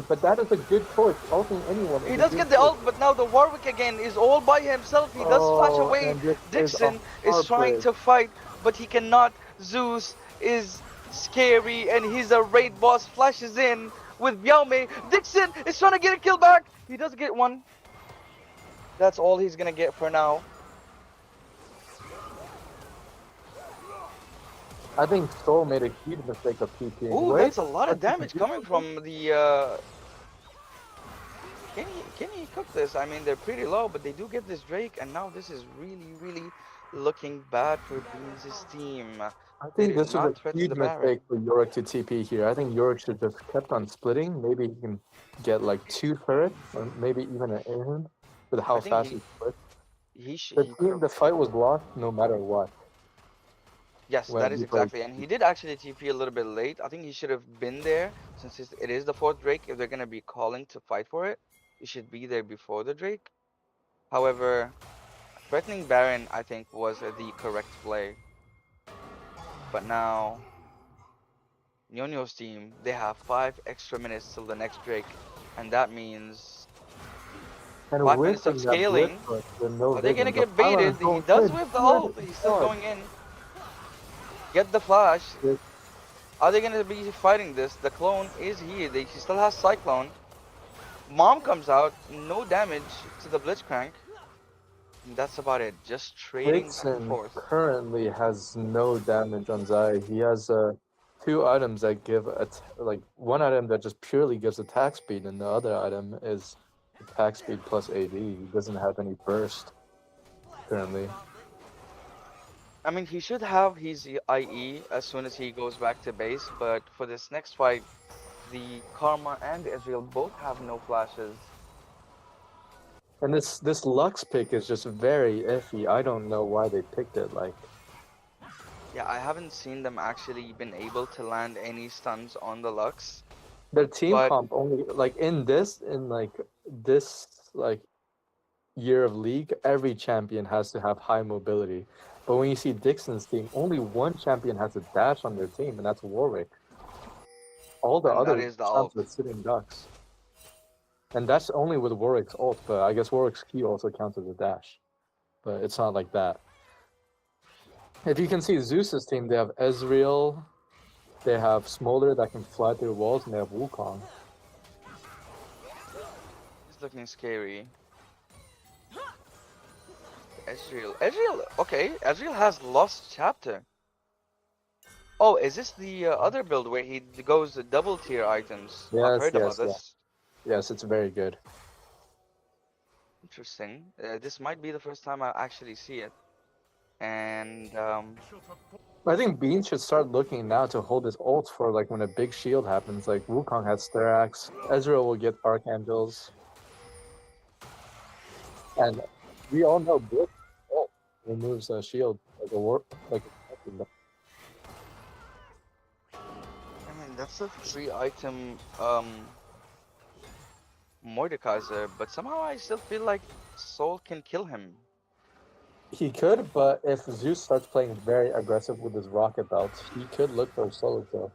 But that is a good choice. Ulting anyone. He does get the ult, but now the Warwick again is all by himself. He does flash away. Dixon is trying to fight, but he cannot. Zeus is scary, and he's a raid boss. Flashes in with Biaomei. Dixon is trying to get a kill back. He does get one. That's all he's gonna get for now. I think Soul made a huge mistake of TPing. Ooh, that's a lot of damage coming from the. Can he cook this? I mean, they're pretty low, but they do get this Drake, and now this is really looking bad for Beans' team. I think this was a huge mistake for Yorick to TP here. I think Yorick should just kept on splitting. Maybe he can get like 2 turrets, or maybe even an Aeon with how fast he splits. The fight was lost no matter what. Yes, that is exactly. And he did actually TP a little bit late. I think he should have been there since it is the 4th Drake. If they're going to be calling to fight for it, he should be there before the Drake. However, threatening Baron, I think, was the correct play. But now, NiuNiu's team, they have 5 extra minutes till the next Drake. And that means 5 minutes of scaling. Are they going to get baited? He does whip the ult. He's still going in. Get the flash. Are they gonna be fighting this? The clone is here. He still has Cyclone. Mom comes out, no damage to the Blitzcrank. And that's about it. Just trading back and forth. Currently has no damage on Zai. He has 2 items that give like one item that just purely gives attack speed, and the other item is attack speed plus AD. He doesn't have any burst currently. I mean, he should have his IE as soon as he goes back to base, but for this next fight, the Karma and the Ezreal both have no flashes. And this Lux pick is just very iffy. I don't know why they picked it. Like, yeah, I haven't seen them actually been able to land any stuns on the Lux. Their team comp only like in this year of league, every champion has to have high mobility. But when you see Dixon's team, only one champion has a dash on their team, and that's Warwick. All the other champs are sitting ducks. And that's only with Warwick's ult, but I guess Warwick's Q also counts as a dash. But it's not like that. If you can see Zeus's team, they have Ezreal, they have Smolder that can fly through walls, and they have Wukong. It's looking scary. Ezreal, okay, Ezreal has Lost Chapter. Oh, is this the other build where he goes to double tier items? Yes, I've heard about this. Yes, it's very good. Interesting. This might be the first time I actually see it. And I think Bean should start looking now to hold his ult for like when a big shield happens. Like Wukong has Styrax, Ezreal will get Archangels. And we all know Blitz removes a shield like a warp, like a I mean, that's a 3-item Mordekaiser, but somehow I still feel like Soul can kill him. He could, but if Zeus starts playing very aggressive with his rocket belt, he could look for a solo kill.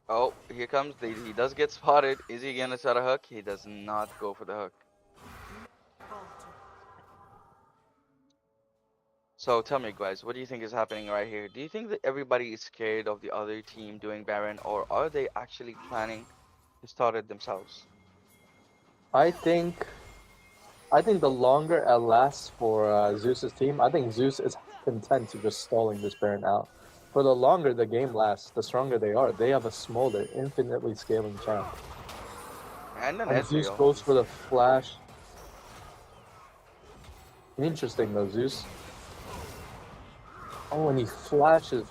Oh, here comes he does get spotted. Is he gonna try to hook? He does not go for the hook. So tell me guys, what do you think is happening right here? Do you think that everybody is scared of the other team doing Baron, or are they actually planning to start it themselves? I think the longer it lasts for Zeus's team, I think Zeus is content to just stalling this Baron out. For the longer the game lasts, the stronger they are. They have a Smolder, infinitely scaling champ. And Zeus goes for the flash. Interesting though, Zeus. Oh, and he flashes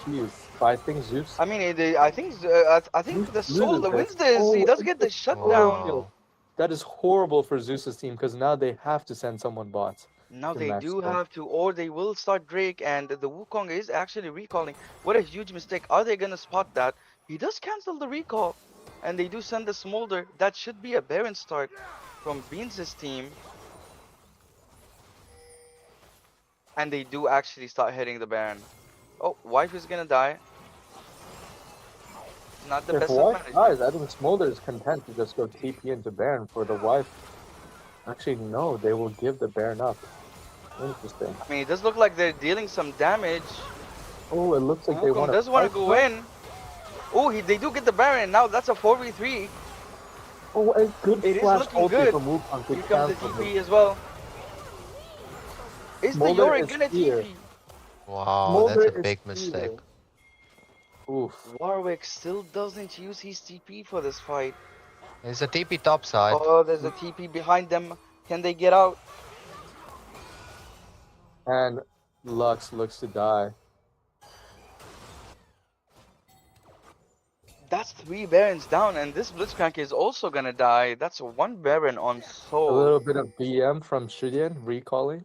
Q. But I think Zeus I mean, I think the Soul loses this. wins this. He Oh, does and get the the shutdown. Scorpion. Wow. That is horrible for Zeus's team because now they have to send someone bots Now to they match do Soul. have to, or they will start Drake, and the Wukong is actually recalling. What a huge mistake. Are they gonna spot that? He does cancel the recall, and they do send the Smolder. That should be a Baron start from Beans' team, and they do actually start hitting the Baron. Oh, wife is gonna die. Not the If best of Wife management. dies, I think Smolder is content to just go TP into Baron for the Wife. Actually, no, they will give the Baron up. Interesting. I mean, it does look like they're dealing some damage. Oh, it looks like they Wukong want to does want to fight go though. in. Oh, they do get the Baron. Now that's a 4v3. Oh, a good It is flash looking ulti good. from Wukong to Here comes the cancel him. TP as well. Is the Smolder Yorick is gonna here. TP? Wow, that's Smolder a is big mistake. here. Oof. Warwick still doesn't use his TP for this fight. There's a TP top side. Oh, there's a TP behind them. Can they get out? And Lux looks to die. That's 3 Barons down, and this Blitzcrank is also gonna die. That's 1 Baron on A little Soul. bit of BM from Shudian recalling.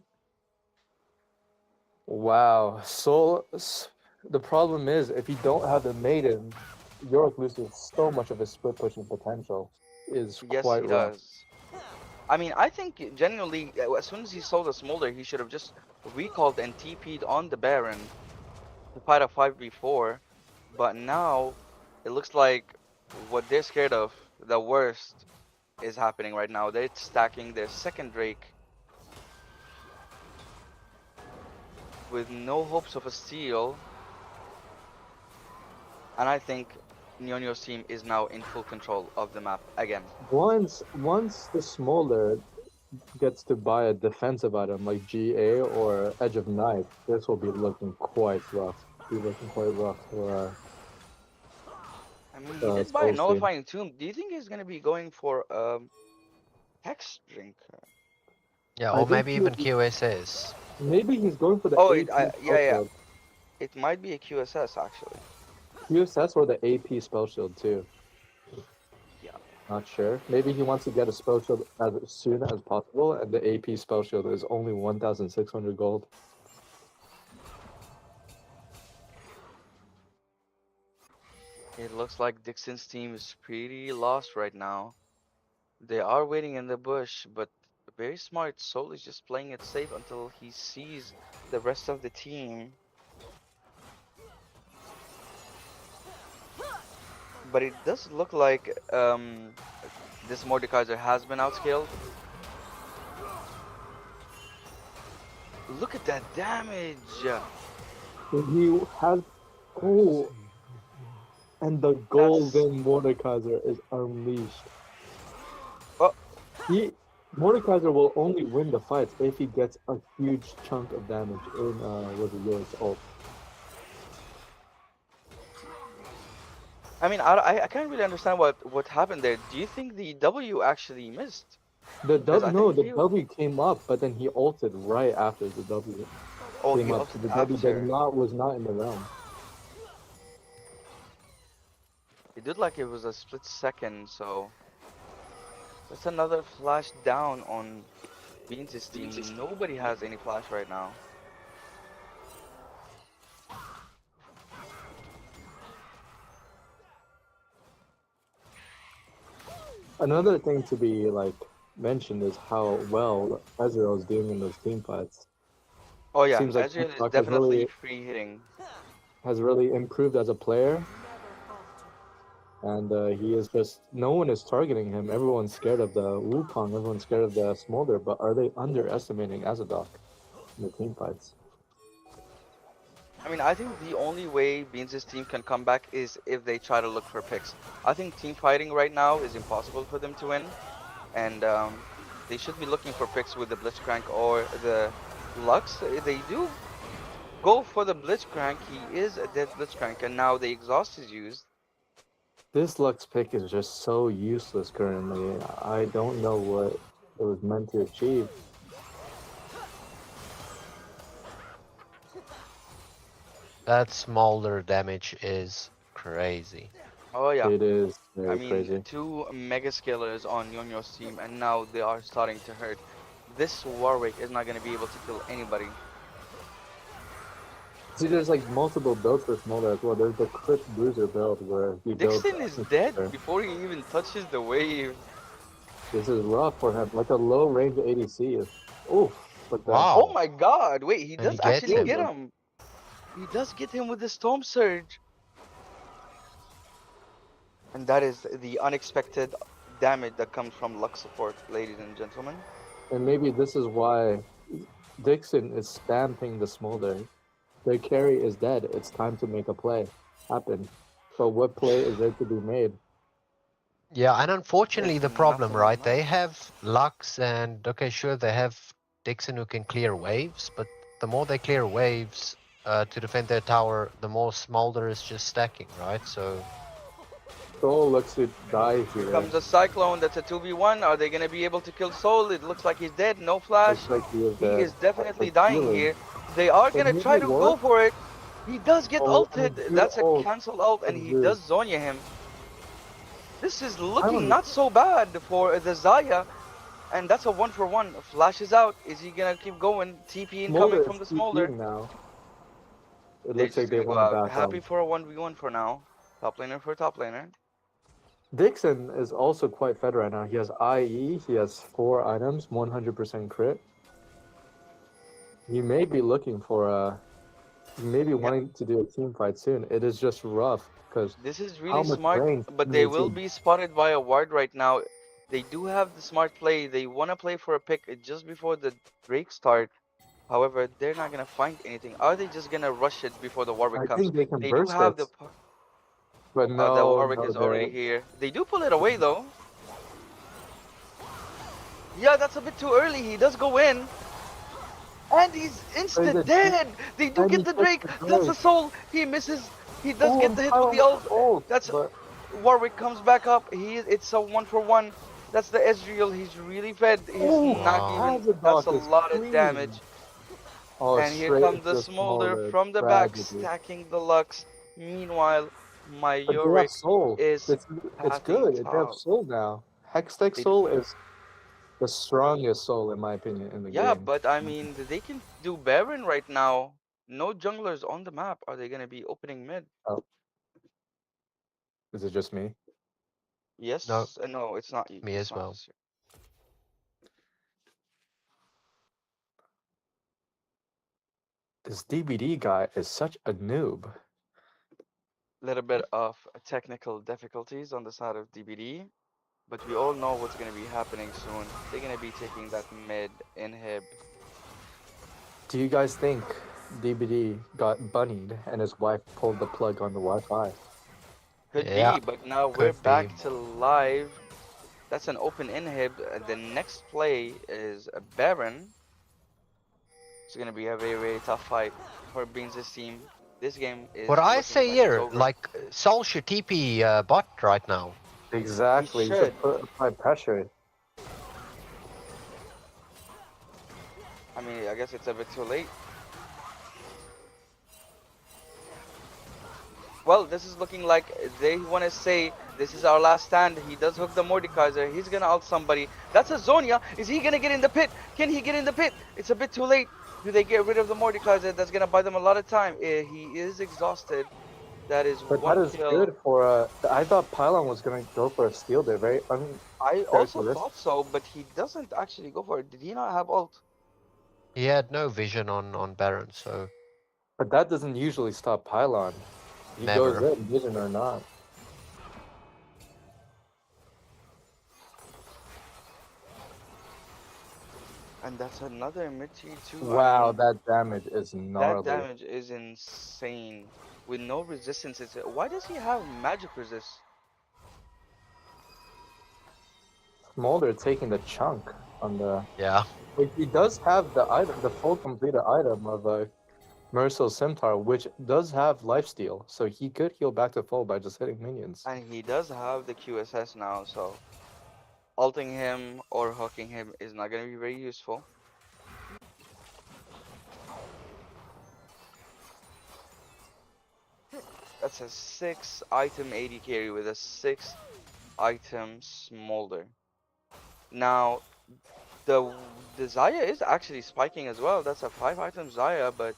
Wow. The problem is, if you don't have the Maiden, York loses so much of his split pushing potential. Is Yes, quite he rough. does. I mean, I think genuinely, as soon as he saw the Smolder, he should have just recalled and TP'd on the Baron to fight a 5v4. But now, it looks like what they're scared of, the worst, is happening right now. They're stacking their second Drake with no hopes of a steal. And I think NiuNiu's team is now in full control of the map again. Once the Smolder gets to buy a defensive item like GA or Edge of Night, this will be looking quite rough. For I mean, he did buy a Soul's team. nullifying tomb. Do you think he's gonna be going for Hex Drink? Yeah, I or think maybe even QSS. maybe he's going for the Oh, AP yeah, spell yeah. shield. It might be a QSS actually. QSS or the AP spell shield too. Yeah. Not sure. Maybe he wants to get a spell shield as soon as possible, and the AP spell shield is only 1,600 gold. It looks like Dixon's team is pretty lost right now. They are waiting in the bush, but very smart. Soul is just playing it safe until he sees the rest of the team. But it does look like this Mordekaiser has been outscaled. Look at that damage! He has and the golden Mordekaiser is unleashed. Oh, Mordekaiser will only win the fights if he gets a huge chunk of damage in with Yorik's ult. I mean, I can't really understand what happened there. Do you think the W actually missed? The Because I think the he, W came up, but then he ulted right after the W oh, came he up. So ulted the W after. was not in the realm. It did like it was a split second, so that's another flash down on Beans' team. Nobody has any flash right now. Another thing to be like mentioned is how well Ezreal is doing in those team fights. Oh yeah, Seems like Ezreal is TikTok definitely free hitting. has really improved as a player, and he is just no one is targeting him. Everyone's scared of the Wukong. Everyone's scared of the Smolder. But are they underestimating Azadoc in the team fights? I mean, I think the only way Beans' team can come back is if they try to look for picks. I think team fighting right now is impossible for them to win, and they should be looking for picks with the Blitzcrank or the Lux. They do go for the Blitzcrank. He is a dead Blitzcrank, and now the exhaust is used. This Lux pick is just so useless currently. I don't know what it was meant to achieve. That smolder damage is crazy. Oh yeah. It is I very mean, crazy. two mega skillers on NiuNiu's team, and now they are starting to hurt. This Warwick is not going to be able to kill anybody. See, there's like multiple builds for Smolder as well. There's the crit bruiser build where he builds. Dixon is dead before he even touches the wave. This is rough for him. Like a low range ADC is. Oof. But then. Oh Wow. my god, wait, he And he does gets actually him. get him. He does get him with the Storm Surge. And that is the unexpected damage that comes from Lux support, ladies and gentlemen. And maybe this is why Dixon is spamming the Smolder. Their carry is dead. It's time to make a play happen. So what play is there to be made? Yeah, and unfortunately, There's the problem, nothing right? They much. have Lux, and okay, sure, they have Dixon who can clear waves, but the more they clear waves to defend their tower, the more Smolder is just stacking, right? So, Soul looks to die Here here. comes a Cyclone, that's a 2v1. Are they going to be able to kill Soul? It looks like he's dead, no flash. Looks like he is He dead. is definitely But dying healing. here. They are Can going to he try be to go warped? for it. He does get Oh, and a ulted. good That's a ult. cancel ult, and That's he good. does Zonya him. This is I looking don't not so bad for the Zaya. And that's a 1-for-1. Flashes out. Is he going to keep going? TP incoming Smolder from is the Smolder. TPing now. It They're looks just like they going to go want to out. back Happy off. for a 1v1 for now. Top laner for top laner. Dixon is also quite fed right now. He has IE, he has 4 items, 100% crit. He may be looking for a. He may be Yep. wanting to do a team fight soon. It is just rough because This is how really much smart, range but can they they will team? be spotted by a ward right now. They do have the smart play. They want to play for a pick just before the break start. However, they're not going to find anything. Are they just going to rush it before the Warwick I comes? think they can They do burst have it, the... but The no, Warwick no, is already they're. here. They do pull it away, though. Yeah, that's a bit too early. He does go in. And he's There's instant a dead. They do and he get the gets Drake. the That's a break. soul. He misses. He does Oh, get and the hit with Pylon the with ult. his ult, That's but Warwick comes back up. It's a 1-for-1. That's the Ezreal. He's really fed. He's oh, not wow. even. That's Hazardok a is lot of clean. damage. Oh, And here straight comes into the the Smolder Smolder from the back, tragedy. stacking the Lux. Meanwhile, my But they have Yorick soul. is It's pathing good. They have top. soul now. Hextech They do. soul is the strongest soul in my opinion in the Yeah, game. but I mean, they can do Baron right now. No junglers on the map. Are they gonna be opening mid? Oh, is it just me? No, Yes. No, it's not you. me It's as not well. just you. This DBD guy is such a noob. Little bit of technical difficulties on the side of DBD, but we all know what's gonna be happening soon. They're gonna be taking that mid inhib. Do you guys think DBD got bunnied and his wife pulled the plug on the Wi-Fi? Could Yeah, be, but now we're could be. back to live. That's an open inhib. The next play is a Baron. It's gonna be a very, very tough fight for Beans' team. This game What is I looking say like it's here, over. like, Sol should TP bot right now. He Exactly. You should should. apply pressure. I mean, I guess it's a bit too late. Well, this is looking like they want to say this is our last stand. He does hook the Mordekaiser. He's gonna ult somebody. That's a Zonya. Is he gonna get in the pit? Can he get in the pit? It's a bit too late. Do they get rid of the Mordekaiser? That's gonna buy them a lot of time. He is exhausted. That is But that one is kill. good for I thought Pylon was gonna go for a steal there. Very I also uncharacteristic. thought so, but he doesn't actually go for it. Did he not have ult? He had no vision on Baron, so But that doesn't usually stop Pylon. He goes never. in, vision or not. And that's another mid tier too. I Wow, mean, that damage is that gnarly. damage is insane. With no resistance, why does he have magic resist? Smolder taking the chunk on the. Yeah. Like, he does have the item, the full completed item of Mercil's Scimitar, which does have lifesteal, so he could heal back to full by just hitting minions. And he does have the QSS now, so ulting him or hooking him is not going to be very useful. That's a 6 item AD carry with a 6 item smolder. Now the the Zaya is actually spiking as well. That's a 5 item Zaya, but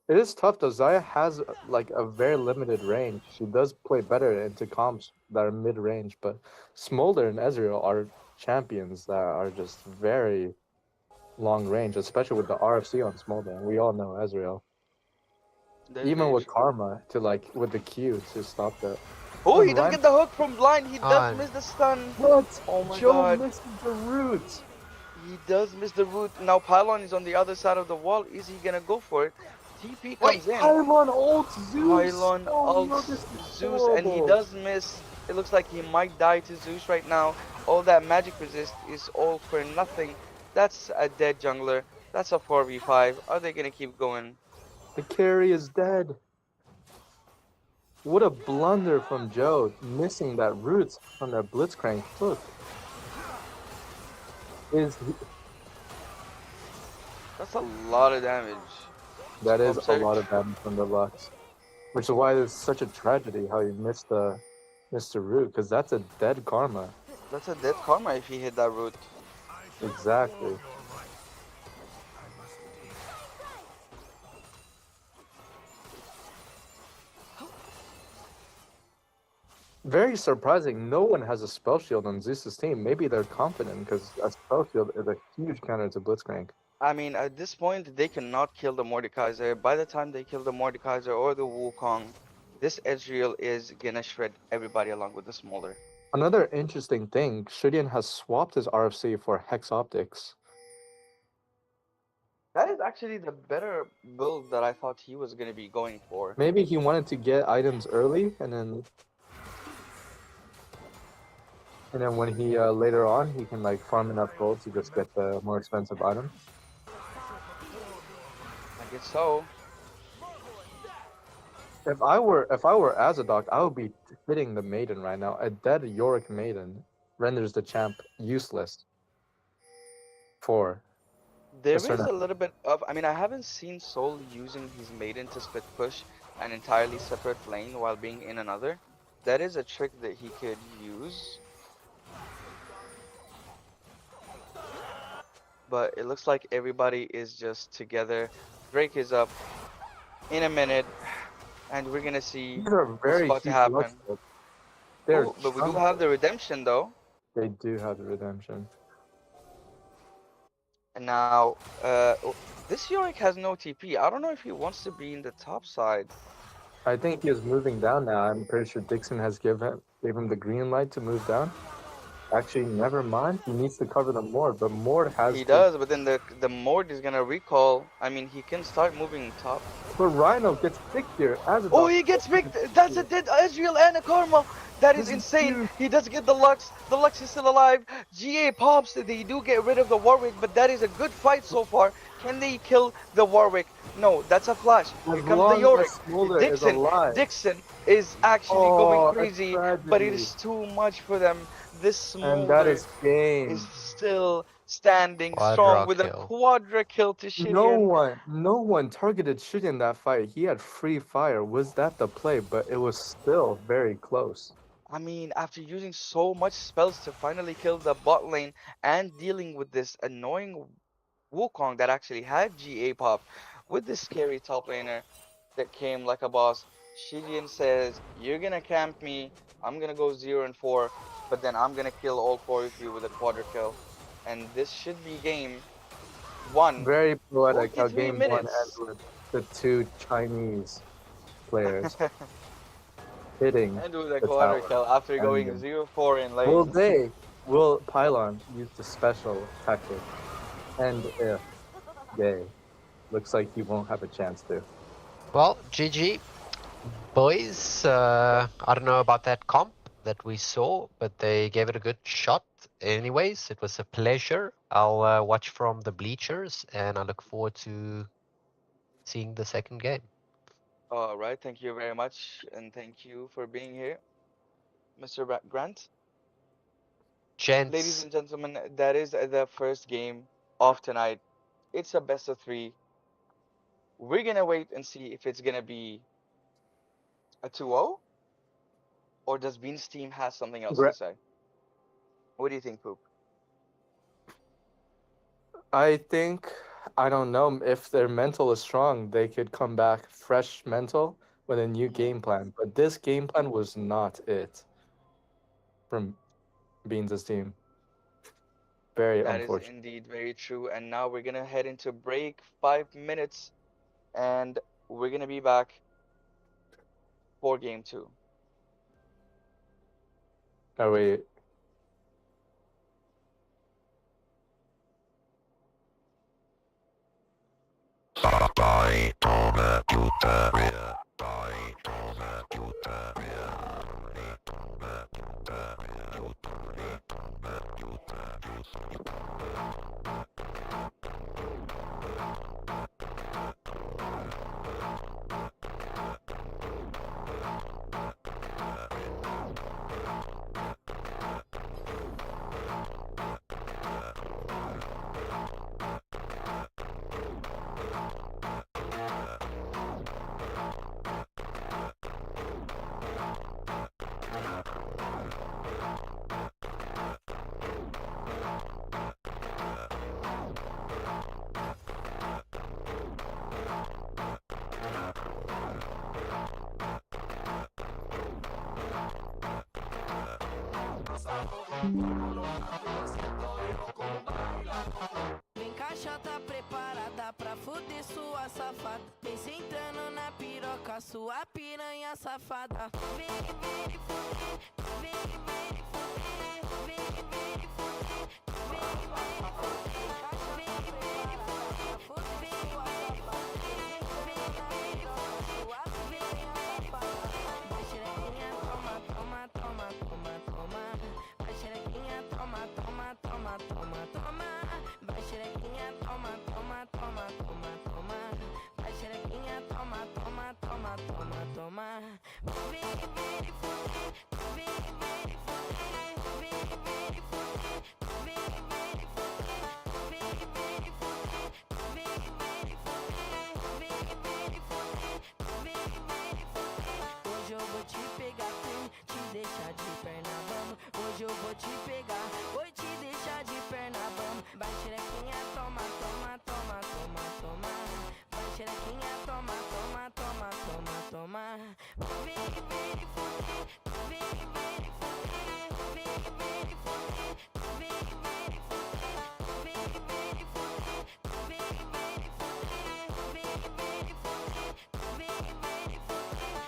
It is tough though. Zaya has like a very limited range. She does play better into comps that are mid range, but Smolder and Ezreal are champions that are just very long range, especially with the RFC on Smolder. And we all know Ezreal. that is Even very with true. Karma to like with the Q to stop that. Oh, And he does Ryan, get the hook from blind. He does Ah, miss the stun. what? Oh my Joe god. misses the root. He does miss the root. Now Pylon is on the other side of the wall. Is he gonna go for it? TP wait. comes in. Pylon ult Zeus. Pylon Oh no, this ults is Zeus and he horrible. does miss. It looks like he might die to Zeus right now. All that magic resist is all for nothing. That's a dead jungler. That's a 4v5. Are they gonna keep going? The carry is dead. What a blunder from Joe, missing that root from that Blitzcrank hook. Is That's a lot of damage that is from a lot Surge. of damage from the Lux, which is why it's such a tragedy how he missed the root, because that's a dead karma. That's a dead karma if he hit that root. Exactly. Very surprising. No one has a spell shield on Zeus's team. Maybe they're confident because a spell shield is a huge counter to Blitzcrank. I mean, at this point, they cannot kill the Mordekaiser. By the time they kill the Mordekaiser or the Wukong, this Ezreal is gonna shred everybody along with the Smolder. Another interesting thing, Shidian has swapped his RFC for Hex Optics. That is actually the better build that I thought he was gonna be going for. Maybe he wanted to get items early, and then when he later on he can like farm enough gold to just get the more expensive item. I guess so. If I were Azadok, I would be hitting the maiden right now. A dead Yorick maiden renders the champ useless for a There is certain. a little bit of, I mean, I haven't seen Soul using his maiden to split push an entirely separate lane while being in another. That is a trick that he could use, but it looks like everybody is just together. Drake is up in a minute, and we're gonna see These are what's very about to huge Lux. happen. They're Oh, but we do chunky. have the redemption though. They do have the redemption. And now, this Yorick has no TP. I don't know if he wants to be in the top side. I think he is moving down now. I'm pretty sure Dixon has gave him the green light to move down. Actually, never mind. He needs to cover the Mord, but Mord has He to. does, but then the Mord is gonna recall. I mean, he can start moving top. But Rhino gets picked here as a Oh, dog. he gets picked. That's a dead Ezreal and a Karma. That is This is insane. huge. He does get the Lux. The Lux is still alive. GA pops. They do get rid of the Warwick, but that is a good fight so far. Can they kill the Warwick? No, that's a flash. Here As comes the long as Yorick. Smolder is Dixon. alive. Dixon is actually going Oh, a crazy, but it tragedy. is too much for them. This And that Smolder is is game. still standing strong Quadra with a kill. quadra kill to Shidian. No one targeted shit in that fight. He had free fire. Was that the play? But it was still very close. I mean, after using so much spells to finally kill the bot lane and dealing with this annoying Wukong that actually had GA pop with this scary top laner that came like a boss, Shijian says, "You're gonna camp me, I'm gonna go 0 and 4, but then I'm gonna kill all 4 of you with a quadra kill." And this should be game 1, Very poetic how 43 game one ends minutes. with the two Chinese players hitting And with a the quadra tower. kill after going Ending. 0-4 in Will lane. will Pylon use the special tactic? And if they, looks like he won't have a chance to. Well, GG, boys. I don't know about that comp that we saw, but they gave it a good shot. Anyways, it was a pleasure. I'll watch from the bleachers, and I look forward to seeing the second game. All right, thank you very much, and thank you for being here, Mr. Grant. Ladies Gents, and gentlemen, that is the first game of tonight. It's a best of 3. We're gonna wait and see if it's gonna be A 2-0? Or does Bean's team has something else Gra- to say? What do you think, Poop? I think, I don't know, if their mental is strong, they could come back fresh mental with a new Mhm. game plan. But this game plan was not it from Beans' team. Very That is unfortunate. indeed very true. And now we're gonna head into break, 5 minutes, and we're gonna be back for game two. Oh, wait. Vem caixa tá preparada pra fuder sua safada. Vem sentando na piroca, sua piranha safada. Vem, vem, fuder, vem, vem, fuder, vem, vem, fuder, vem, vem, fuder. Caixa vem, vem, fuder, fuder sua safada. Vem, vem na piroca, sua piranha safada. Vai xerequinha, toma, toma, toma, toma, toma. Vai xerequinha, toma, toma, toma, toma, toma. Vai xerequinha, toma, toma, toma, toma, toma. Vai xerequinha, toma, toma, toma, toma, toma. Vem, vem, fuder, vem, vem, fuder, vem, vem, fuder, vem, vem, fuder, vem, vem, fuder, vem, vem, fuder, vem, vem, fuder, vem, vem, fuder. Hoje eu vou te pegar, te deixar de perna bamba. Hoje eu vou te pegar, vou te deixar de perna bamba. Vai xerequinha, toma, toma, toma, toma, toma. Vai xerequinha, toma, toma, toma, toma, toma. Vem, vem, fuder, vem, vem, fuder, vem, vem, fuder, vem, vem, fuder, vem, vem, fuder, vem, vem, fuder, vem, vem, fuder, vem, vem, fuder.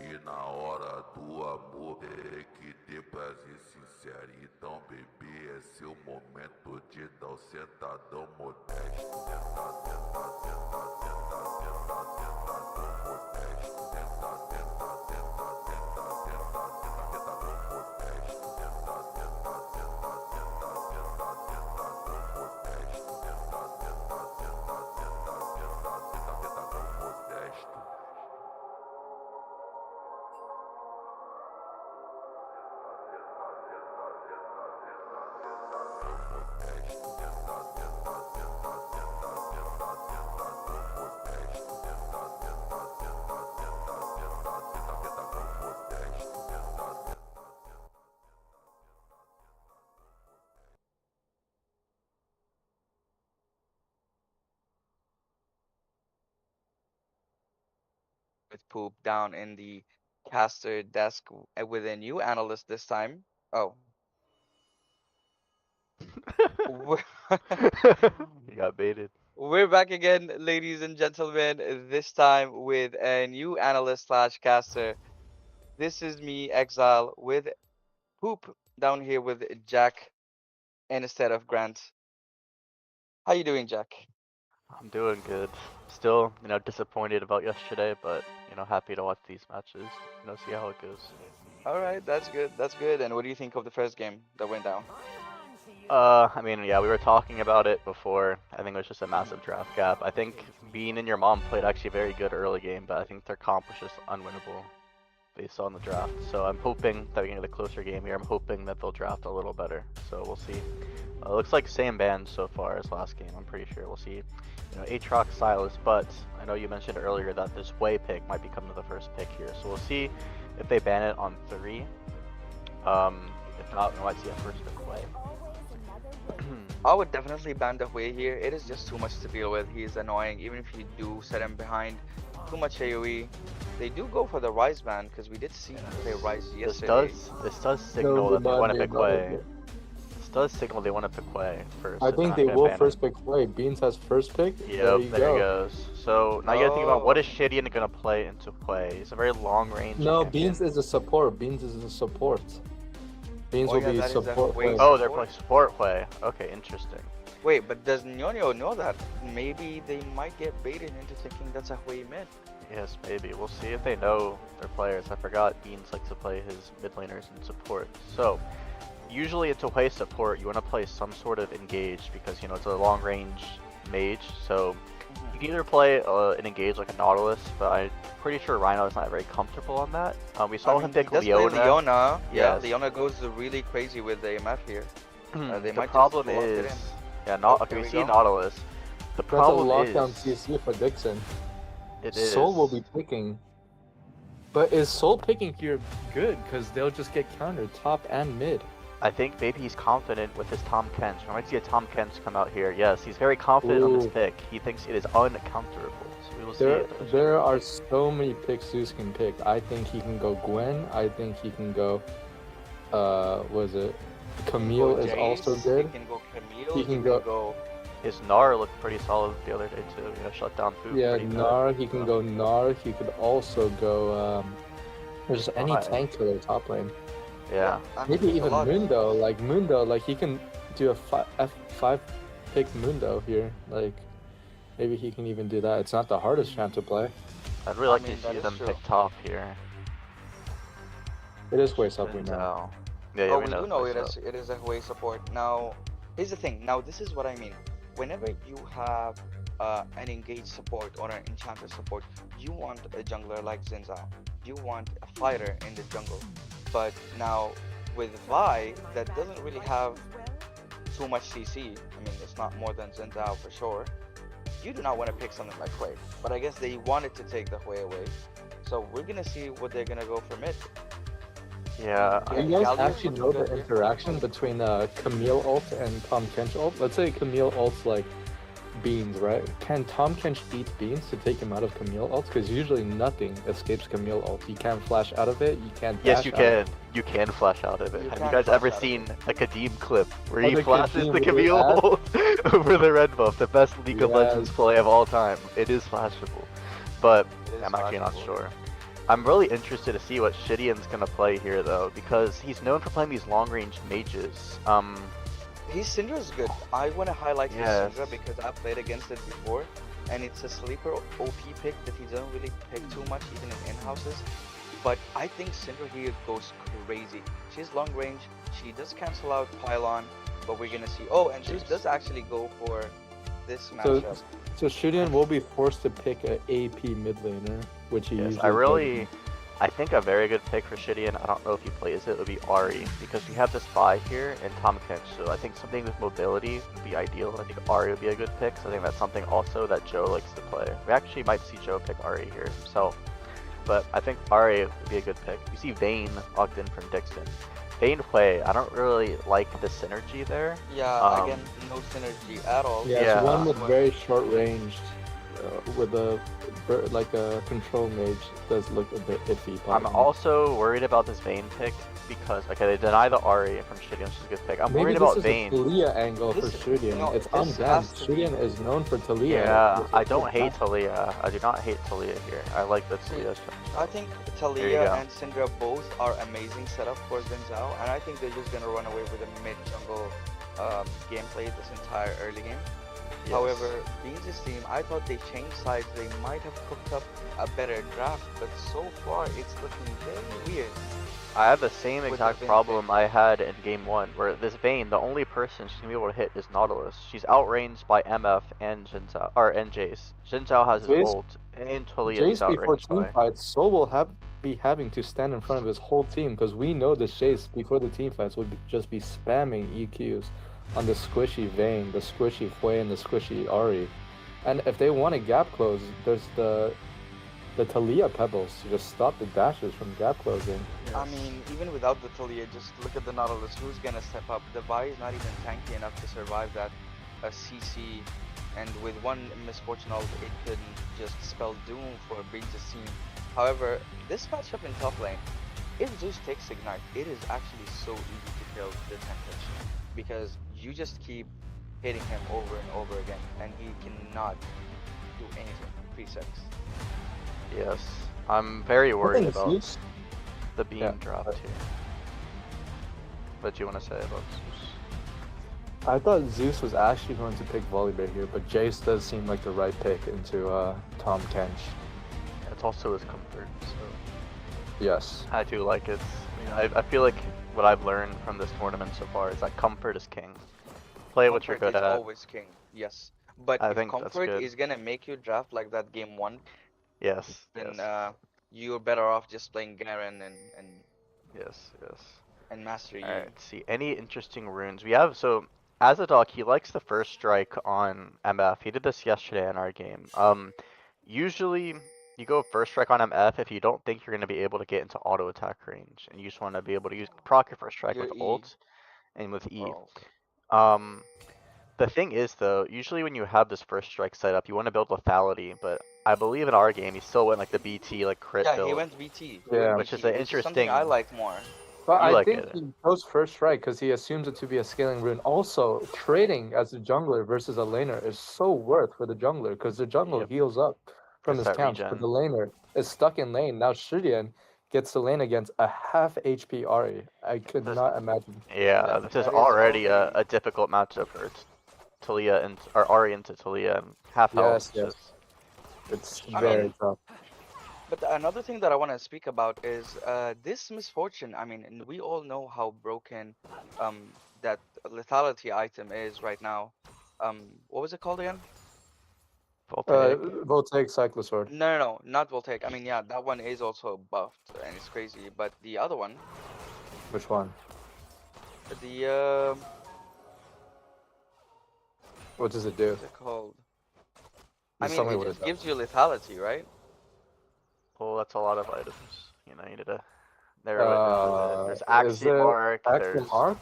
E na hora do amor tem que ter prazer sincero. Então, bebê, é seu momento de dar o sentadão modesto. Senta, senta, senta, senta, senta, sentadão modesto. Senta, senta, senta. with Poop down in the caster desk with a new analyst this time. Oh, we're You got baited. we're back again, ladies and gentlemen. This time with a new analyst slash caster. This is me, Exile, with Poop down here with Jack instead of Grant. How you doing, Jack? I'm doing good. Still, disappointed about yesterday, but happy to watch these matches. See how it goes. All right, that's good. That's good. And what do you think of the first game that went down? I mean, yeah, we were talking about it before. I think it was just a massive draft gap. I think Bean and your mom played actually very good early game, but I think their comp was just unwinnable based on the draft. So I'm hoping that we get a closer game here. I'm hoping that they'll draft a little better. So we'll see. Looks like same band so far as last game. I'm pretty sure we'll see. Aatrox, Silas, but I know you mentioned earlier that this Way pick might become the first pick here. So we'll see if they ban it on 3. If not, we might see a first pick Way. I would definitely ban the Hui here. It is just too much to deal with. He is annoying. Even if you do set him behind, too much AoE. They do go for the Rise ban because we did see him play Rise yesterday. This does signal that they want to pick Way. This does signal they want to pick Way first. I think they will first pick Way. Beans has first pick. Yep, there he goes. So now you gotta think about what is Shidian gonna play into Way. He's a very long range. No, champion. Beans is a support. Beans is a support. Beans will be support Way. Oh, they're playing support Way. Okay, interesting. Wait, but does NiuNiu know that? Maybe they might get baited into thinking that's a Hui mid. Yes, maybe. We'll see if they know their players. I forgot Beans likes to play his mid laners in support. So, usually into Hui support, you want to play some sort of engage because, it's a long range mage. So, you can either play an engage like a Nautilus, but I'm pretty sure Rhino is not very comfortable on that. We saw him pick Leona. Leona. Yeah, Yes. Leona goes really crazy with the MF here. They The might problem just go after is, him. okay, here we we see go. Nautilus. The That's a problem lockdown is, CC for Dixon. it is. Soul will be picking. But is Soul picking here good? Because they'll just get countered top and mid. I think maybe he's confident with his Tom Kench. I might see a Tom Kench come out here. Yes, he's very confident on this Ooh. pick. He thinks it is uncounterable. So we will see. There are so many picks Zeus can pick. I think he can go Gwen. I think he can go, was it? Camille is also good. He can go Camille. He can go- His Gnar looked pretty solid the other day too. Shut down food. Yeah, pretty bad. Gnar. He can go Gnar. He could also go, there's any Fine. tank killer top lane. Yeah. Maybe there's a even lot. Mundo, like he can do a F5 pick Mundo here. Like, maybe he can even do that. It's not the hardest champ to play. I'd really like mean, to that see is them true. pick top here. It is way up we know. No. Yeah, Oh, we we know do know it's it is a Hui support. Now, here's the thing. Now, this is what I mean. Whenever you have an engaged support or an enchanter support, you want a jungler like Zinza. You want a fighter in the jungle. But now, with Vi, that doesn't really have too much CC. I mean, it's not more than Zinza for sure. You do not want to pick something like Hui. But I guess they wanted to take the Hui away. So we're gonna see what they're gonna go for mid. Yeah. Do you guys Galio actually looks know good the here. interaction between Camille ult and Tom Kench ult? Let's say Camille ult's like Beans, right? Can Tom Kench eat Beans to take him out of Camille ult? Because usually nothing escapes Camille ult. You can't flash out of it, you can't Yes, dash you out of it. can. You can flash out of it. You Have can you guys flash ever out of seen a Kadim clip where Oh, he the flashes Kadim the with the Camille ad? ult over the red buff? The best League of Legends Yes. play of all time. It is flashable, but It is I'm actually not flashable. sure. I'm really interested to see what Shidian's gonna play here though, because he's known for playing these long-range mages. His Syndra is good. I want to highlight Yes. his Syndra because I played against it before, and it's a sleeper OP pick that he doesn't really pick too much, even in in-houses. But I think Syndra here goes crazy. She's long range. She does cancel out Pylon, but we're gonna see. Oh, and Zeus does actually go for this matchup. So Shidian will be forced to pick a AP mid laner, which he Yes, usually I think a very good pick for Shidian, I don't know if he plays it, would be Ari, because we have this Vi here and Tom Kench, so I think something with mobility would be ideal. I think Ari would be a good pick, so I think that's something also that Joe likes to play. We actually might see Joe pick Ari here himself, but I think Ari would be a good pick. You see Vayne logged in from Dixon. Vayne Hui, I don't really like the synergy there. Yeah, again, no synergy at all. Yeah, it's Yeah. one with very short ranged. with a like a control mage does look a bit iffy. I'm bottom. also worried about this Vayne pick because okay, they deny the Ari from Shidian, which is a good pick. I'm Maybe worried this about is Vayne. a Talia angle This- for Shidian. no, It's on this them. has to be- Shidian is known for Talia. Yeah, It's I don't just hate that- Talia. I do not hate Talia here. I like the Talia's I think There you Talia go. and Syndra both are amazing setup for Zinzao, and I think they're just gonna run away with a mid jungle gameplay this entire early game. Yes. However, Beans' team, I thought they changed sides. They might have cooked up a better draft, but so far it's looking very weird. I have the same with the exact Vayne problem I had in game 1, where this Vayne, the only person she's gonna be able to hit is Nautilus. She's outranged by MF and Jinzao, or and Jace. Jinzao has his Jace- ult, and Talia is Jace before outranged team by. fights, Soul will be having to stand in front of his whole team because we know the Jace before the team fights would just be spamming EQs on the squishy Vayne, the squishy Hui, and the squishy Ari. And if they want to gap close, there's the Talia pebbles to just stop the dashes from gap closing. I mean, even without the Talia, just look at the Nautilus. Who's gonna step up? The Vi is not even tanky enough to survive that CC, and with one misfortune, it could just spell doom for Beans' team. However, this matchup in top lane, if Zeus takes Ignite, it is actually so easy to kill the Tempest because you just keep hitting him over and over again, and he cannot do anything. 3 seconds. Yes, I'm very worried I think about Zeus- the beam Yeah, drop but- here. What do you want to say about Zeus? I thought Zeus was actually going to pick Volibear here, but Jace does seem like the right pick into Tom Kench. It's also his comfort, so Yes. I do like it. I mean, I feel like what I've learned from this tournament so far is that comfort is king. Play what you're Comfort good is at. always king, yes. But I if think that's comfort good. is gonna make you draft like that game 1, Yes, then yes, you're better off just playing Garen yes. and Master Yi. Alright, let's see. Any interesting runes? We have, so, Azadok, he likes the first strike on MF. He did this yesterday in our game. Usually, you go first strike on MF if you don't think you're going to be able to get into auto attack range. And you just want to be able to proc your first strike Your with E. ult and with E. Oh. The thing is, though, usually when you have this first strike set up, you want to build lethality, but I believe in our game, he still went like the BT, like crit Yeah, build. he went BT. Yeah. Which is BT, an something I interesting- like more. But You I like think it. he chose first strike because he assumes it to be a scaling rune. Also, trading as a jungler versus a laner is so worth for the jungler because the jungler Yep. heals up from Gets his that camps, regen. but the laner is stuck in lane. Now Shidian gets the lane against a half HP Ari. I could This- not imagine. Yeah, That- this that is is already already- a difficult matchup for Talia and or Ari into Talia and half health. Yes, It's yes. It's I very mean, tough. But another thing that I want to speak about is this misfortune. I mean, and we all know how broken that lethality item is right now. What was it called again? Voltaic. Voltaic Cyclosaur. No, not Voltaic. I mean, yeah, that one is also buffed and it's crazy. But the other one, Which one? the What does it do? what's it called? I Just mean, tell me it what it just does. gives you lethality, right? Well, that's a lot of items. You know, you need to. There's Axiom Mark. Axiom There's Arc?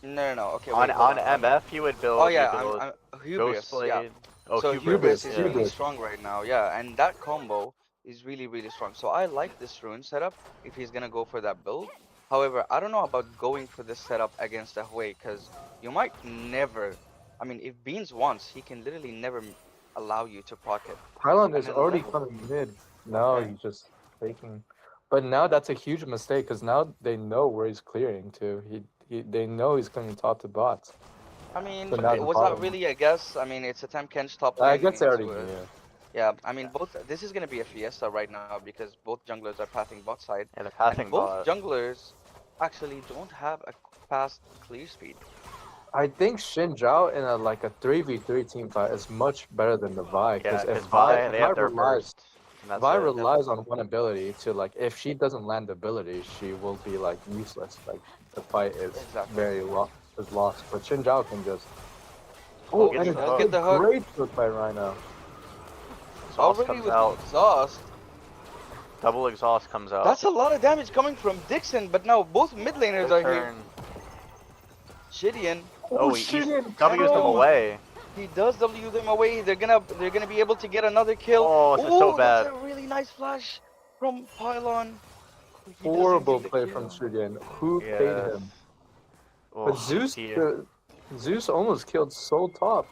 No. Okay, on wait, hold on. MF you would build. Oh you yeah, would build I'm Hubris. Ghostblade. Yeah. Oh, So Hubris. Hubris is yeah. really Hubris. strong right now, yeah, and that combo is really strong. So I like this rune setup if he's gonna go for that build. However, I don't know about going for this setup against a Hui, because you might never. I mean, if Beans wants, he can literally never allow you to proc it. Pylon And is then already level. coming mid. No, Okay. he's just faking. But now that's a huge mistake because now they know where he's clearing to. They know he's coming top to bot. I mean, So now the was bottom. that really a guess? I mean, it's a Temp Kench top I lane guess they already into knew. a- Yeah, I mean, this is gonna be a fiesta right now because both junglers are pathing bot side. And the And pathing both bot. junglers actually don't have a fast clear speed. I think Xin Zhao in a 3v3 team fight is much better than the Vi. Yeah, Because because if Vi, they have their relies, burst. and that's Vi it. relies on one ability to if she doesn't land ability, she will be useless. The fight is Exactly. is lost. But Xin Zhao can just. Oh, get and the it's hook. Get the hook. great hook by Rhino. Exhaust Already comes with out. exhaust. Double exhaust comes out. That's a lot of damage coming from Dixon, but now both mid laners Good are here. turn. Shidian. Oh, he Shidian, W's them bro. away. He does W them away. They're gonna be able to get another kill. Oh, this is so Ooh, that's bad. a really nice flash from Pylon. He doesn't Horrible get the play from kill. Sudian. Who paid Yes. him? Oh, But Zeus, see. Zeus almost killed Soul Top.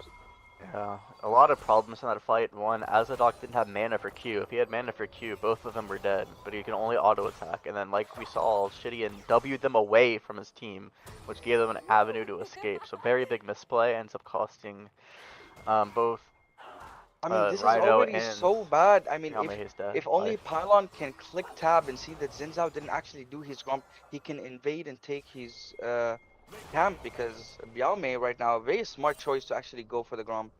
Yeah, a lot of problems in that fight. One, Azadok didn't have mana for Q. If he had mana for Q, both of them were dead. But he can only auto attack. And then, like we saw, Shidian W'd them away from his team, which gave them an avenue to escape. So very big misplay, ends up costing both I mean, this is Rhino already and so bad. I mean, Yame is dead. if only Pylon can click tab and see that Zinzao didn't actually do his grump, he can invade and take his camp, because Biaomei right now, a very smart choice to actually go for the grump.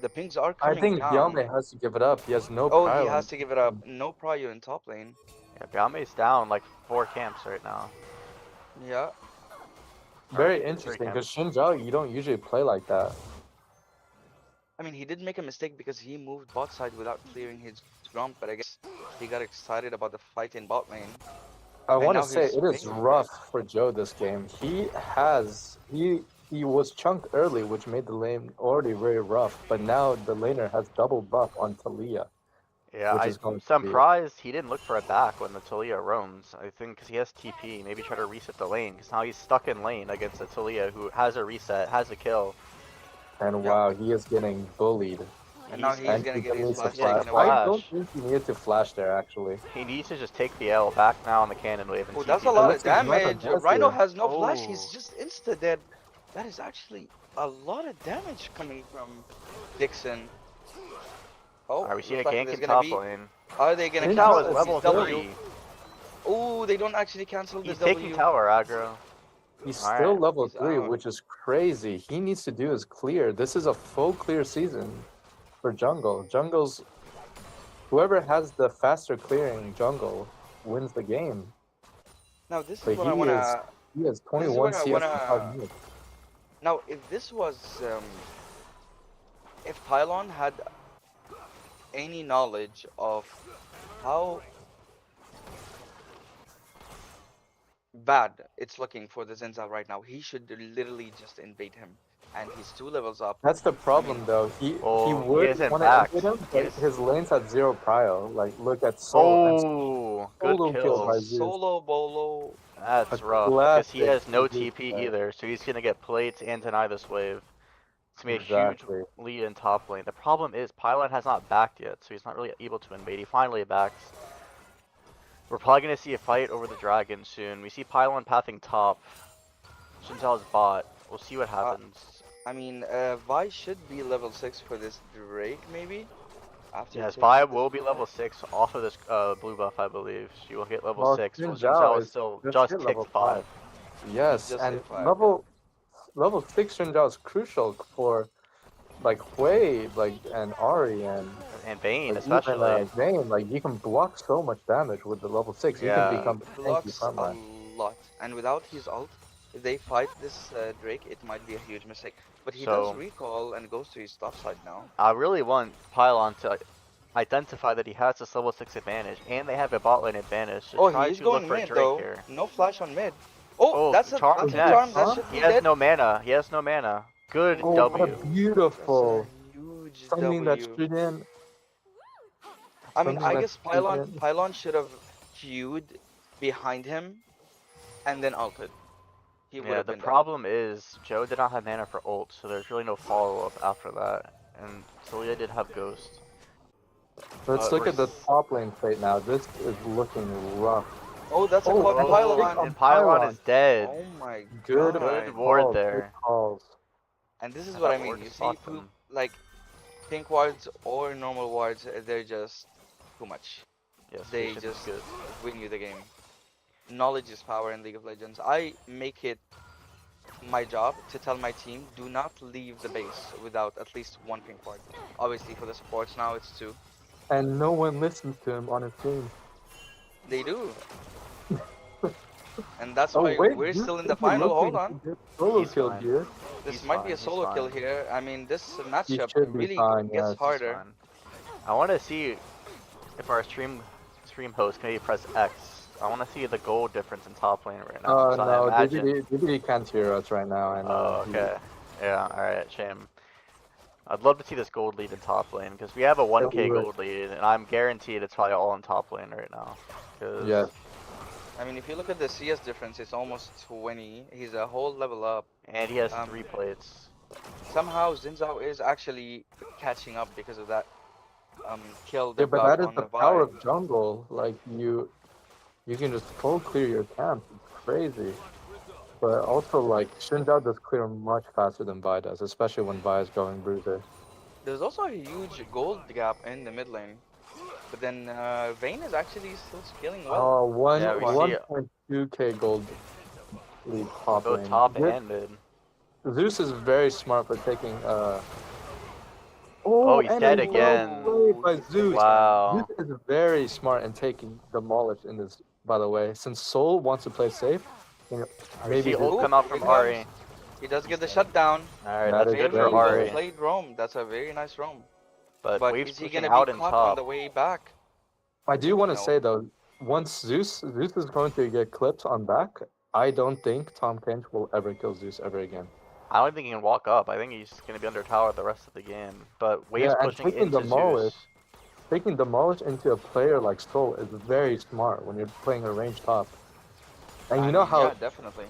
The pings are I coming think down. Yame has to give it up. He has no Oh, he prio. has to give it up. No Pryo in top lane. Yeah, Biaomei's down like 4 camps right now. Yeah. Very Three interesting, camps. because Shinjao, you don't usually play like that. I mean, he did make a mistake because he moved bot side without clearing his grump, but I guess he got excited about the fight in bot lane. I And want to now say he's it is paying for it. rough for Joe this game. He was chunked early, which made the lane already very rough. But now the laner has double buff on Talia. Yeah, Which is going I'm to be- surprised he didn't look for a back when the Talia roams. I think because he has TP, maybe try to reset the lane, because now he's stuck in lane against a Talia who has a reset, has a kill. And wow, he is getting bullied. And now he's And gonna he get his needs to flash flash. taken away. I don't think he needed to flash there, actually. He needs to just take the L back now on the cannon wave and Oh, TP that's a them. lot of looks like Rhino damage. has Rhino here. has no flash. He's Oh. just insta dead. That is actually a lot of damage coming from Dixon. Oh, Are we seeing a looks like gank there's in gonna top be. lane? Are they gonna Shinjao That cancel was his level W? 3. Oh, they don't actually cancel the He's W. taking tower aggro. He's All still right, level he's 3, out. which is crazy. He needs to do his clear. This is a full clear season for jungle. Whoever has the faster clearing jungle wins the game. Now this But is what I wanna. he has This is 21 what I CS wanna. without mid. Now, if this was, if Pylon had any knowledge of how bad it's looking for the Zenza right now, he should literally just invade him. And he's 2 levels up. That's the problem, though. He would isn't want to backed. invade him, but Yes. his lanes had 0 prio. Like, look at Soul. and Oh, good Solo kill. kill by Zeus. Solo bolo. That's A rough, because he classic has no Zeus TP play. either, so he's gonna get plates and deny this wave. It's gonna be a Exactly. huge lead in top lane. The problem is Pylon has not backed yet, so he's not really able to invade. He finally backs. We're probably gonna see a fight over the dragon soon. We see Pylon pathing top. Shinzao's bot. We'll see what happens. I mean, Vi should be level 6 for this Drake, maybe? After Yes, taking Vi this will be level buff. 6 off of this blue buff, I believe. She will hit level Well, 6. Well, Shinjao Shinzao is is still just just hit ticked level 5. Yes, Just and hit 5, level 6 Shinjao is crucial for like Hui, like and Ari and And Bane, like, especially. even Vayne. Like you can block so much damage with the level 6. You Yeah. can become a tanky Blocks a frontline. lot. And without his ult, if they fight this Drake, it might be a huge mistake. But he So- does recall and goes to his top side now. I really want Pylon to identify that he has this level 6 advantage, and they have a bot lane advantage. To Oh, try he's to going look for mid Drake though. here. No flash on mid. Oh, Oh, that's a charm charm. next. That Huh? should be He has dead. no mana. He has no mana. Good Oh, what a W. beautiful That's a huge something that W. Julian. I mean, something I that guess Julian- Pylon should have queued behind him and then ulted. He would Yeah, have the been dead. problem is Joe did not have mana for ult, so there's really no follow-up after that. And Talia did have Ghost. Let's look at the top lane fate now. This is looking rough. Oh, that's a Oh, caught and Pylon. and Pylon Pylon. is dead. Oh my Good, god. Good ward calls, there. Good calls. And this is I what I thought mean. ward You just see, fucked them. like pink wards or normal wards, they're just too much. Yes, They Patience is just good. win you the game. Knowledge is power in League of Legends. I make it my job to tell my team, do not leave the base without at least 1 pink ward. Obviously for the supports now it's 2. And no one listens to him on his team. They do. And that's Oh why wait, we're you still in the should be final. Hold looking on. to get solo He's killed fine. here. This He's might fine, be a he's solo kill fine. here. I mean, this matchup should be really fine, gets yes. harder. Fine. I want to see if our stream host can maybe press X. I want to see the goal difference in top lane right now. 'cause I No, imagine... DBD can't hear us right now. I know. Oh, okay. Yeah, alright, shame. I'd love to see this gold lead in top lane because we have a 1k would. gold lead, and I'm guaranteed it's probably all in top lane right now. 'Cause Yeah. I mean, if you look at the CS difference, it's almost 20. He's a whole level up. and he has Um, 3 plates. Somehow Zinzao is actually catching up because of that kill Yeah, they but got that is on the the power Vi. of jungle. Like you can just full clear your camp. It's crazy. But also like Shinjao does clear much faster than Vi does, especially when Vi is going bruiser. There's also a huge gold gap in the mid lane. But then Vayne is actually still scaling well. Oh, Yeah, we see 1.2k gold lead top both lane. top Good. and mid. Zeus is very smart for taking Oh, he's and dead a well again. played by He's dead Zeus. again. Wow. Zeus is very smart in taking demolished in this, by the way. Since Soul wants to play safe, you know, We maybe see this ult Ooh, come out here from it Ari. comes. He does get the shutdown. Alright, That that's is good Very for very Ari. good. played roam. That's a very nice roam. But But Wave's is he pushing gonna be out in caught on top. the way back? I do want to No. say though, once Zeus is going to get clipped on back, I don't think Tom Kench will ever kill Zeus ever again. I don't think he can walk up. I think he's going to be under tower the rest of the game. But Wave's Yeah, and pushing taking into demolished, Zeus. taking demolish into a player like Soul is very smart when you're playing a ranged top. And I you know mean, yeah, how definitely.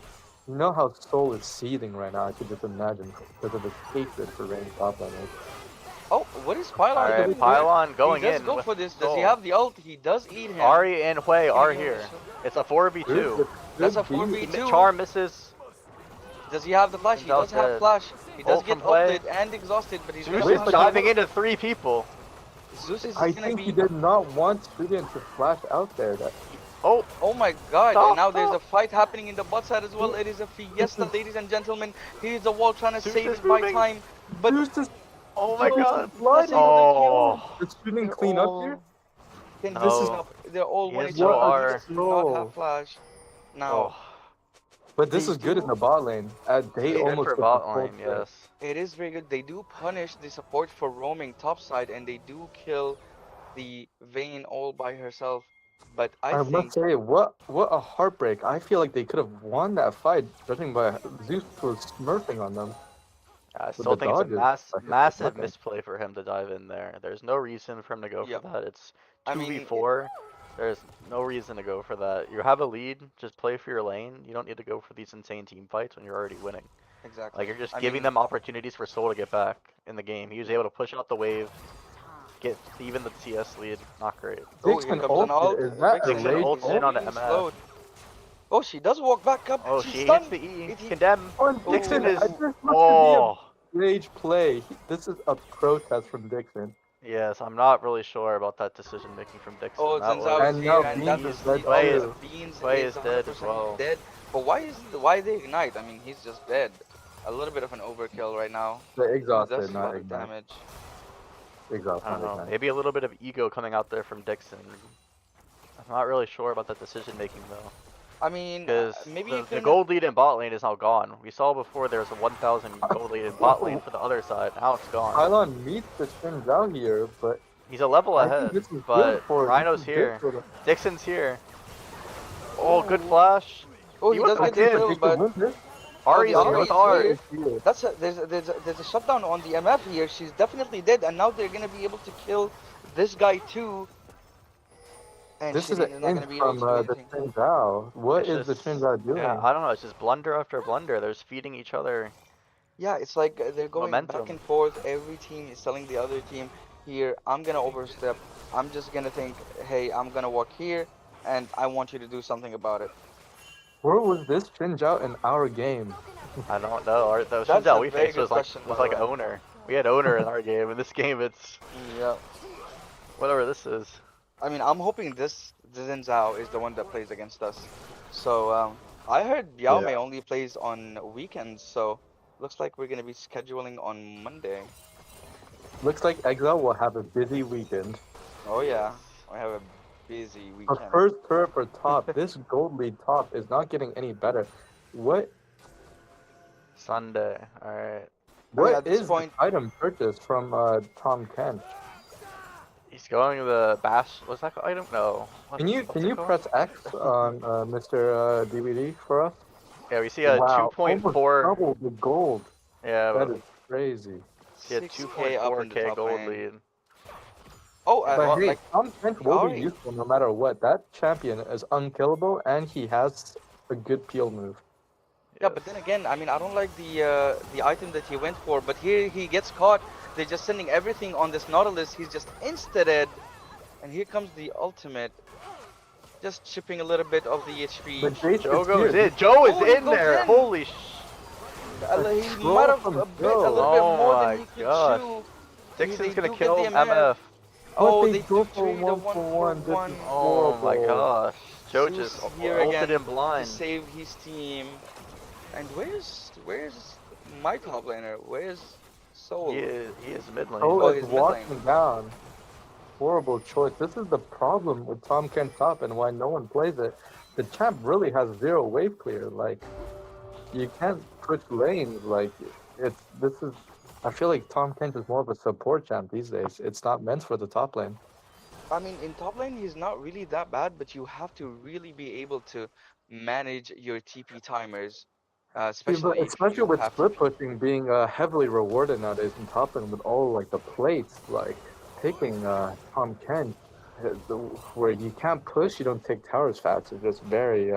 Soul is seething right now. I could just imagine because of his hatred for ranged top laners. Oh, what is Pylon Alright, doing? Pylon going He does in go with for this. Does Soul. he have the ult? He does eat him. Ari and Hui Gonna are give him here. a shot. It's a 4v2. That's a Could be. 4v2. Charm misses. Does he have the flash? He Zinzal's does have dead. flash. He does Ult get from Hui. ulted and exhausted, but he's Zeus gonna is flash diving out. into 3 people. Zeus is I gonna think be. he did not want Student to flash out there. That Oh, Oh my god, Stop, and now there's a stop. fight happening in the bot side as well. It is a fiesta, ladies and gentlemen. Here's the wall trying to Zeus save is his my moving. time, but Zeus is oh my no, god. that's another Oh. the Student They're clean up all- here. Can No. clean up. They're all He one has HP. no He R. does not have flash. Now, Oh. But this They is good in do- the bot lane. They It's Good almost for get the bot full lane, trade. yes. it is very good. They do punish the support for roaming topside, and they do kill the Vayne all by herself. But I I think must say, what a heartbreak! I feel like they could have won that fight, judging by Zeus was smurfing on them. I With still the think it's a dodges, like, massive nothing. misplay for him to dive in there. There's no reason for him to go Yep. for that. It's I mean, 2v4. There's no reason to go for that. You have a lead, just play for your lane. You don't need to go for these insane team fights when you're already winning. exactly. Like, you're just I giving mean, them opportunities for Soul to get back in the game. He was able to push out the wave, get even the CS lead. Not great. oh, here Dixon comes an ulted. ult. Is that a Dixon Dixon rage ults is in on the being MF. slowed. Oh, she does walk back up. Oh, She's she stunned. hits the E. It- Condemn. Oh, Dixon is. this must be Oh. a rage play. This is a protest from Dixon. Yes, I'm not really sure about that decision making from Dixon. Oh, That Zinzao was- is And here, now and Beans that's is the dead Wei ult. is- Beans Wei is is dead as 100% well. dead. But why they ignite? I mean, he's just dead. A little bit of an overkill right now. The He exhausted, does a not lot of ignite. damage. Exhaust, I not don't know. ignite. Maybe a little bit of ego coming out there from Dixon. I'm not really sure about that decision making though. I mean, Because maybe you the can. gold lead in bot lane is now gone. We saw before there was a 1,000 gold lead in bot lane for the other side. Now it's gone. Pylon meets the Shinzao here, but He's a level I think ahead, this is good but for Rhino's this is good here. for the- Dixon's here. Oh, good flash. Oh, He he was does get the again. kill, They could but win this. Ari Oh, on Ari's with R. here. Here. that's there's a shutdown on the MF here. She's definitely dead, and now they're gonna be able to kill this guy too. And This is Shirin an not in gonna be able from to do the anything. Shinzao. What It's is the just- Shinzao doing? Yeah, I don't know. It's just blunder after blunder. They're just feeding each other. Yeah, it's like they're going Momentum. back and forth. Every team is telling the other team, here, I'm gonna overstep. I'm just gonna think, hey, I'm gonna walk here, and I want you to do something about it. Where was this Shinzao in our game? I don't know. The That's Shinzao a we very faced good was like question, was by like the way. owner. We had owner in our game. In this game, it's Yeah. whatever this is. I mean, I'm hoping this Zen Zhao is the one that plays against us. So, I heard Yao Mei only plays on weekends, so looks like we're gonna be scheduling on Monday. Looks like Exile will have a busy weekend. Oh yeah, I have a busy A weekend. first turret for top. This gold lead top is not getting any better. What Sunday. All right. at this is point- the item purchase from Tom Kent? He's going to the bash. What's that item? No. Can you press X on Mr. DVD for us? Yeah, we see a Wow, almost 2.4. double the gold. Yeah, That is crazy. He had 6K up in the 2.4k top gold lane. lead. Oh, Yeah, But well, hey, like Tom Kent the will be Ahri. useful no matter what. That champion is unkillable, and he has a good peel move. Yeah, but then again, I mean, I don't like the item that he went for, but here he gets caught. They're just sending everything on this Nautilus. He's just insta-dead, and here comes the ultimate, just chipping a little bit of the HP. But Jace Joe is goes here. in. Joe is Oh, he in goes there. in. Holy He might troll have from a little Joe. bit Oh more than my he could gosh. chew. Dixon's They gonna do get the kill MF. MF. But Oh, they they go do for trade a 1-for-1. This is Oh my horrible. gosh. Joe just Zeus here ulted again in to blind. save his team. And where's my top laner? Where's Soul? He is mid lane. Cole Oh, is his mid lane. walking down. Horrible choice. This is the problem with Tom Kent top and why no one plays it. The champ really has zero wave clear. Like, you can't push lanes. Like, I feel like Tom Kent is more of a support champ these days. It's not meant for the top lane. I mean, in top lane, he's not really that bad, but you have to really be able to manage your TP timers, Yeah, but especially if especially you with have split TP. pushing being heavily rewarded nowadays in top lane with all like the plates, like taking Tom Kent, where you can't push, you don't take towers fast. It's just very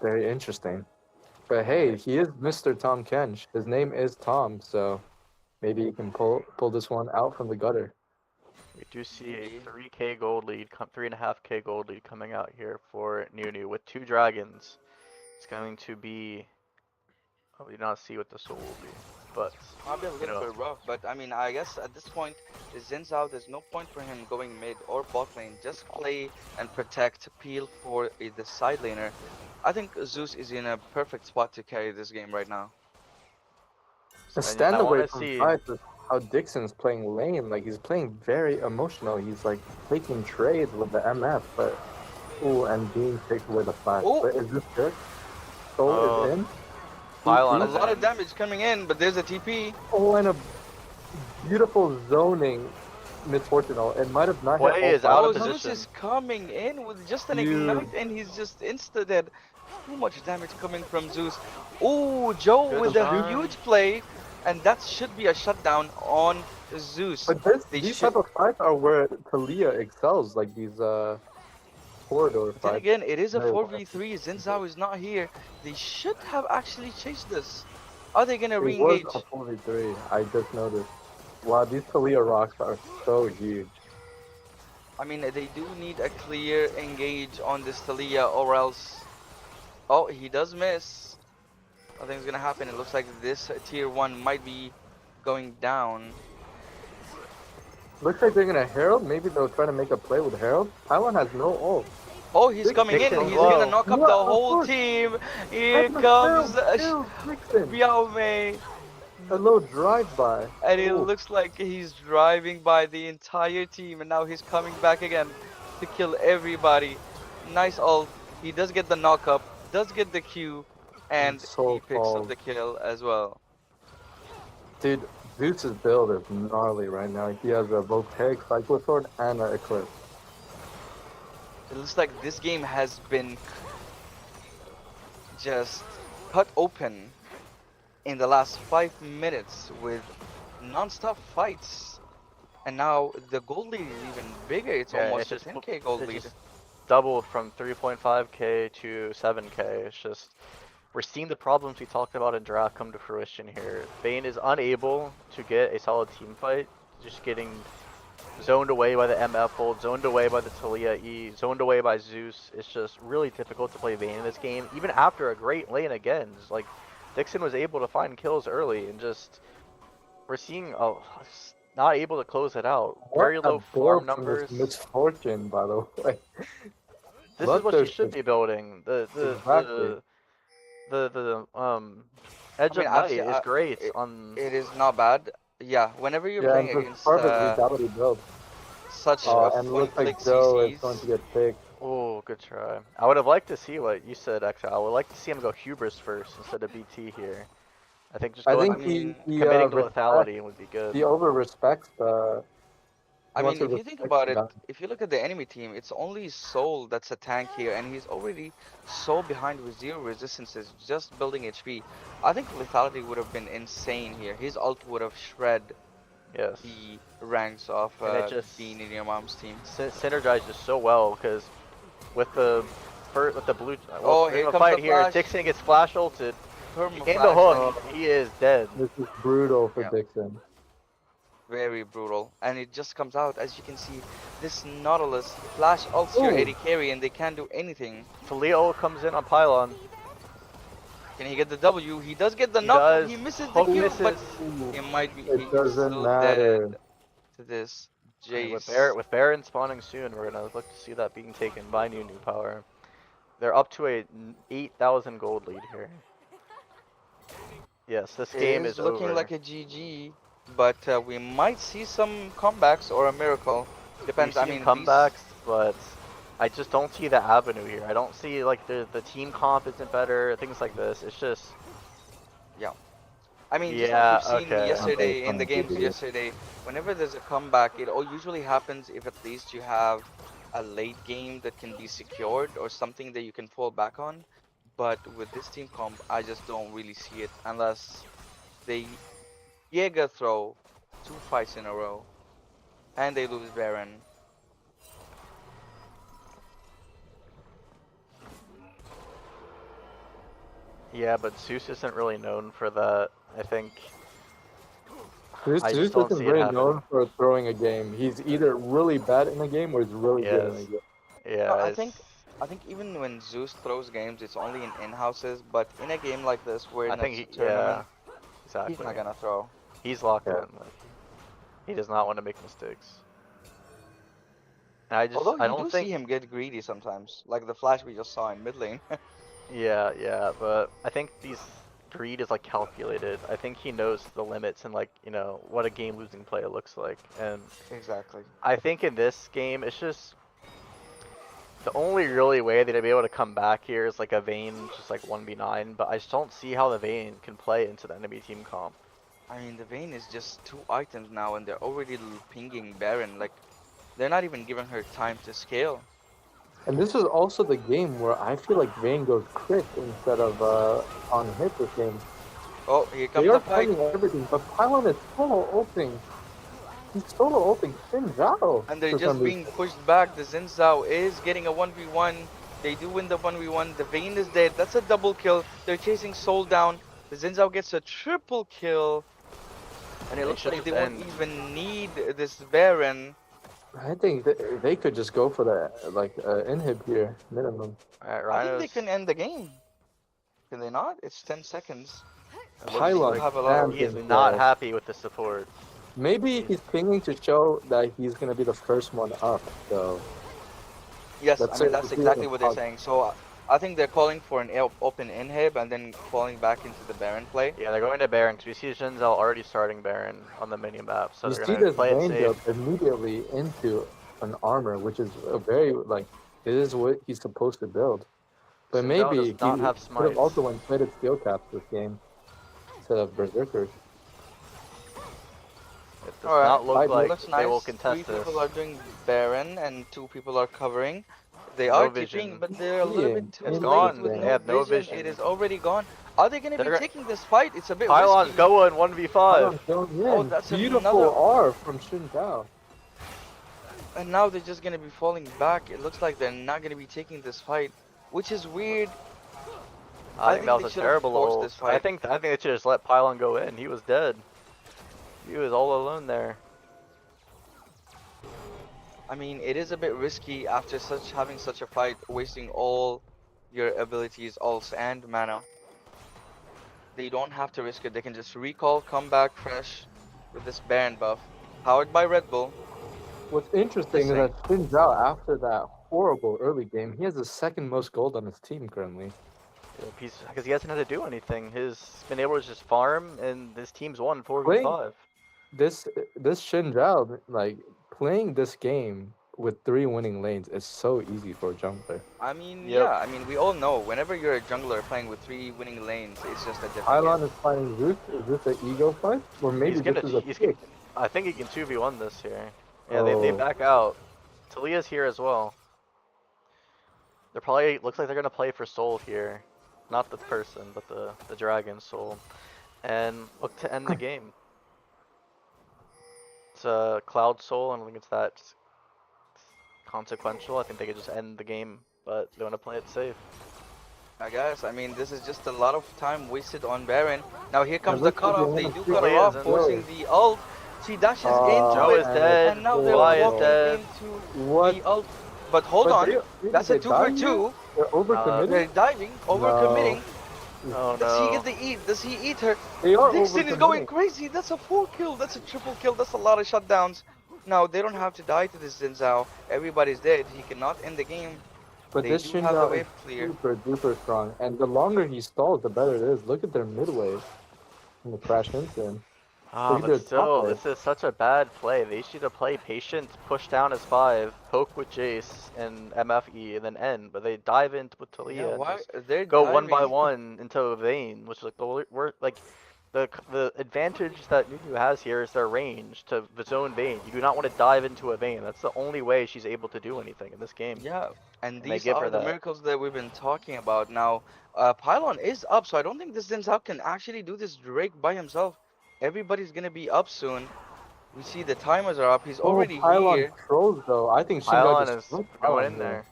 interesting. But hey, he is Mr. Tom Kench. His name is Tom, so maybe he can pull this one out from the gutter. We do see a Indeed. 3k gold lead, 3.5k gold lead coming out here for NiuNiu with 2 dragons. It's going to be. Oh, we do not see what the soul will be, but Might be a you little know, bit rough, but I mean, I guess at this point, Zin's out. There's no point for him going mid or bot lane. Just play and protect, peel for the side laner. I think Zeus is in a perfect spot to carry this game right now. A and I stand away want to from see. fight is how Dixon's playing lane. Like he's playing very emotional. He's like taking trades with the MF, but and Dean takes away the flash. Oh. But is this good? Soul Oh. is in. Pylon A is lot of in. damage coming in, but there's a TP. Oh, and a beautiful zoning misfortune. It might have not hit Play all is out Oh, of five. Zeus position. is coming in with just an Huge. ignite, and he's just insta-dead. Too much damage coming from Zeus. Oh, Joe Good with shot. a huge play, and that should be a shutdown on Zeus. But They these should. type of fights are where Talia excels, like these corridor But then fights. again, it is a Very well 4v3. Zinzao is not here. They should have actually chased this. Are they gonna It was re-engage? a 4v3. I just noticed. Wow, these Talia rocks are so huge. I mean, they do need a clear engage on this Talia, or else. Oh, he does miss. Nothing's gonna happen. It looks like this tier 1 might be going down. Looks like they're gonna Herald. Maybe they'll try to make a play with Herald. Pylon has no ult. Oh, he's Big coming in. Dixon's He's low. gonna knock up Yeah, the of whole course. team. Here That's comes Dixon. Xiaomei. A little drive-by. And it Ooh. looks like he's driving by the entire team, and now he's coming back again to kill everybody. Nice ult. He does get the knock up, does get the Q, and So he picks up cold. the kill as well. Dude, Zeus's build is gnarly right now. He has a Voltaic Cyclosword and an Eclipse. It looks like this game has been just cut open in the last 5 minutes with non-stop fights. And now the gold lead is even bigger. It's Yeah, almost it's a just 10k gold it's lead. just doubled from 3.5k to 7k. It's just we're seeing the problems we talked about in draft come to fruition here. Bane is unable to get a solid team fight, just getting zoned away by the MF ult, zoned away by the Talia E, zoned away by Zeus. It's just really difficult to play Vayne in this game, even after a great lane again. It's like Dixon was able to find kills early, and just we're seeing not able to close it out. Very What a low farm build from this numbers. misfortune, by the way. This Love is what their you should be building. Exactly. The Edge I mean, of Night actually, is great it, on. it is not bad. Yeah, whenever you're Yeah, and playing it's against part of lethality build. such And it looks one-click like Joe is CCs, going to get picked. Oh, good try. I would have liked to see what you said, Exile. I would like to see him go Hubris first instead of BT here. I think just I going think he committing to respects- lethality would be good. he over respects the I wants mean, to if you think respect about the it, balance. if you look at the enemy team, it's only Soul that's a tank here, and he's already so behind with 0 resistances, just building HP. I think lethality would have been insane here. His ult would have shred Yes. the ranks of And it just being in your mom's team. synergized just so well because with the with the blue well, Oh, we're here gonna comes the fight here. flash. Dixon gets flash ulted Perma in the flash, hook. and He is dead. This is brutal for yeah, Dixon. very brutal. And it just comes out, as you can see, this Nautilus flash ults your Ooh. AD carry, and they can't do anything. Talia ult comes in on Pylon. Can he get the W? He does get the He knock. does. He misses the Hook Q, misses. but Ooh. it might be. It He's doesn't still matter. dead to this. And Jace. with Baron spawning soon, we're gonna look to see that being taken by NiuNiuPower. They're up to a 8,000 gold lead here. Yes, this It game is is looking over. like a GG, but we might see some comebacks or a miracle. Depends. I We've mean, seen comebacks, but I just don't see the avenue here. I don't see like the team comp isn't better, things like this. It's just I mean, just yeah, like we've seen okay. yesterday in the Okay, games GG. yesterday, whenever there's a comeback, it all usually happens if at least you have a late game that can be secured or something that you can fall back on. But with this team comp, I just don't really see it unless they Jaeger throw 2 fights in a row and they lose Baron. Yeah, but Zeus isn't really known for that. I think Zeus I Zeus just don't isn't see it very happen. known for throwing a game. He's either really bad in a game or he's really good in a Yes. game. Yeah, No, it's, I think even when Zeus throws games, it's only in in-houses, but in a game like this where I it's think a he, tournament, yeah, exactly. he's not gonna throw. He's locked Yeah. in. Like, he does not want to make mistakes. And Although I you don't do think see him get greedy sometimes, like the flash we just saw in mid lane. yeah, but I think these greed is like calculated. I think he knows the limits and like, you know, what a game losing play looks like. And Exactly. I think in this game it's just the only really way that they'd be able to come back here is like a Vayne just like 1v9, but I just don't see how the Vayne can play into the enemy team comp. I mean, the Vayne is just 2 items now, and they're already pinging Baron. Like, they're not even giving her time to scale. And this is also the game where I feel like Vayne goes crit instead of on hit this game. Oh, here They comes are the fight. fighting everything, but Pylon is solo ulting. He's solo ulting Xin Zhao. And they're for just some being reason. pushed back. The Xin Zhao is getting a 1v1. They do win the 1v1. The Vayne is dead. That's a double kill. They're chasing Soul down. The Xin Zhao gets a triple kill. And it They looks should like they just won't end. even need this Baron. I think they could just go for the like inhib here minimum. Alright, I think they Rhinos. can end the game. Can they not? It's 10 seconds. It looks Pylon like have a lot of- he is camping not there. happy with the support. Maybe he's pinging to show that he's gonna be the first one up. So Yes, That's I mean, it. that's It's exactly really what they're hard. saying. So I think they're calling for an open inhib and then falling back into the Baron play. Yeah, they're going to Baron because we see Jinzhou already starting Baron on the mini map, so you they're see gonna this play it Vayne safe. build immediately into an armor, which is a very like it is what he's supposed to build. But Xin Zhao maybe does he not have could smites. have also went traded steel caps this game instead of berserkers. It does Alright, not look It like looks they nice. will 3 contest this. people are doing Baron and 2 people are covering. They No are vision. TPing, but they're a little bit too It's late gone. with They no have no vision. vision. It is already gone. Are they going to be They're- taking this fight? It's a bit Pylon's risky. going 1v5. Oh, that's Beautiful another- R from Xin Zhao. And now they're just going to be falling back. It looks like they're not going to be taking this fight, which is weird. I think think that they was a should've terrible forced ult. this fight. I think they should just let Pylon go in. He was dead. He was all alone there. I mean, it is a bit risky after having such a fight, wasting all your abilities, ults, and mana. They don't have to risk it. They can just recall, come back fresh with this Baron buff, powered by Red Bull. What's interesting is Just that Xin Zhao, after that horrible early game, he has the second most gold on his team currently. Because he hasn't had to do anything. He's been able to just farm, and this team's won 4v5. This Xin Zhao, like playing this game with 3 winning lanes is so easy for a jungler. I mean, Yep. yeah, I mean, we all know whenever you're a jungler playing with 3 winning lanes, it's just a different Pylon game. is fighting Zeus. Is this an ego fight? Or maybe He's gonna, this is a he's pick? I think he can 2v1 this here. Yeah, they Oh. back out. Talia's here as well. They're probably looks like they're gonna play for soul here, not the person, but the dragon soul, and look to end the game. It's a cloud soul. I don't think it's that consequential. I think they could just end the game, but they want to play it safe. I guess. I mean, this is just a lot of time wasted on Baron. Now here It comes the looks like they cutoff. They wanna do see cut her Talia's off, in forcing there. the ult. She dashes into Joe it, is and dead. and now they're Vi is walking dead. into What? the ult. But hold But on, they that's a they 2 for died here? 2. They're overcommitted? They're diving, No. overcommitting. Oh Does he no. get the eat? Does he eat her? They are Dixon is going overcommitting. crazy. That's a 4 kill. That's a triple kill. That's a lot of shutdowns. Now they don't have to die to this Zinzao. Everybody's dead. He cannot end the game. But They this do have the Shinja is wave clear. super duper strong. And the longer he stalls, the better it is. Look at their mid wave. And the crash into him. Ah, Look at but their top still, wave. this is such a bad play. They should have played patient, push down as 5, poke with Jace and MFE, and then end. But they dive in with Yeah, Talia and why just they're go one by diving? one into a Vayne, which is like the advantage that NiuNiu has here is their range to the zone Vayne. You do not want to dive into a Vayne. That's the only way she's able to do anything in this game, Yeah, and and they these give are her the that. miracles that we've been talking about. Now, Pylon is up, so I don't think this Zinzao can actually do this Drake by himself. Everybody's gonna be up soon. We see the timers are up. He's Oh, already Pylon here. pros though. I think Shinja Pylon just is flipped going Pylon in here. there.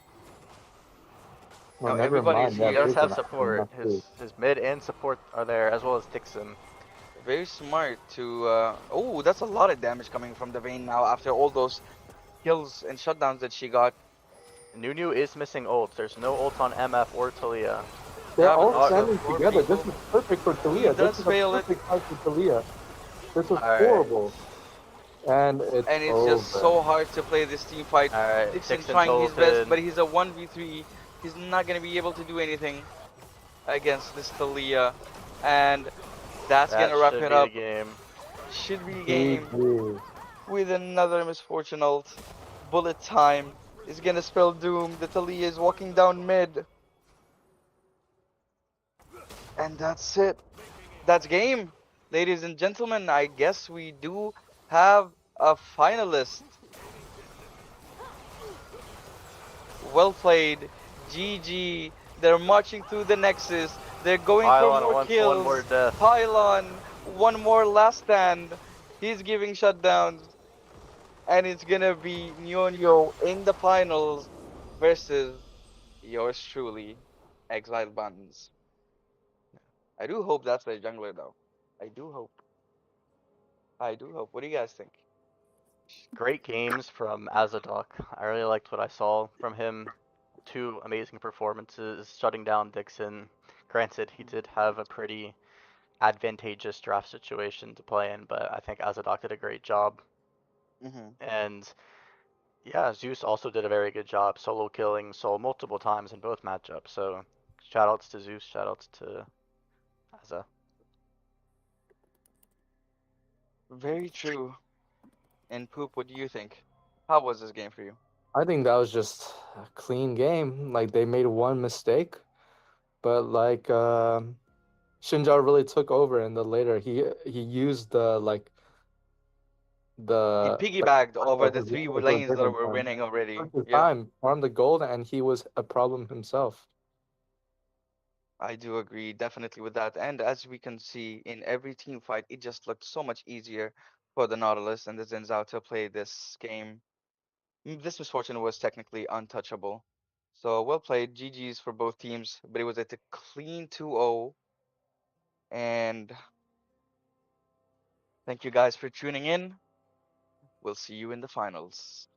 Oh, Now never everybody's mind. They He have here. does have vision. support. His mid and support are there, as well as Dixon. Very smart to. Oh, that's a lot of damage coming from the Vayne now after all those kills and shutdowns that she got. NiuNiu is missing ults. There's no ults on MF or Talia. They're Yeah, but all this is a standing 4 together. This people. is perfect for He Talia. This does is a fail it, perfect fight for Talia. This was Alright. horrible. And it's and it's just over. so hard to play this team fight. Alright, Dixon Dixon trying his best, tilted. but he's a 1v3. He's not gonna be able to do anything against this Thalia, and that's That gonna wrap should it be up. the game. Should be game GG. with another misfortune ult. Bullet time is gonna spell doom. The Thalia is walking down mid, and that's it. That's game, ladies and gentlemen. I guess we do have a finalist. Well played, GG. They're marching through the Nexus. They're going Pylon for more wants kills. one more death. Pylon, one more last stand. He's giving shutdowns. And it's gonna be NiuNiu in the finals versus yours truly, Exiled Bunzz. I do hope that's their jungler though. I do hope. I do hope. What do you guys think? Great games from Azadok. I really liked what I saw from him. 2 amazing performances, shutting down Dixon. Granted, he did have a pretty advantageous draft situation to play in, but I think Azadok did a great job. Mm-hmm. And yeah, Zeus also did a very good job solo killing Soul multiple times in both matchups. So shoutouts to Zeus, shoutouts to Aza. Very true. And Poop, what do you think? How was this game for you? I think that was just a clean game. Like they made one mistake, but like Shinja really took over in the later. He used He the piggybacked over of the his 3 for a lanes that different were time. winning already. Took his Yeah, time, farmed the gold, and he was a problem himself. I do agree definitely with that. And as we can see in every team fight, it just looked so much easier for the Nautilus and the Zinzao to play this game. This misfortune was technically untouchable. So well played, GG's for both teams, but it was at a clean 2-0. And thank you guys for tuning in. We'll see you in the finals.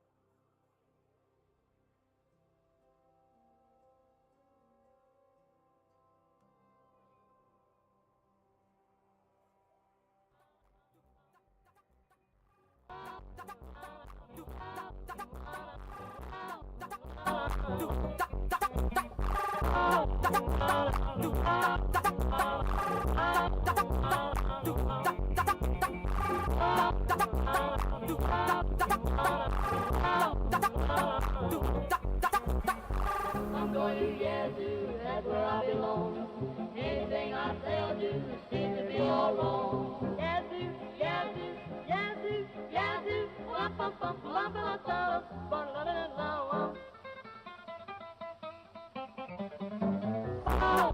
I'm going to Yazoo, that's where I belong. Anything I say or do seems to be all wrong. Yazoo, Yazoo, Yazoo, Yazoo, wump, bump, bump, bump, Come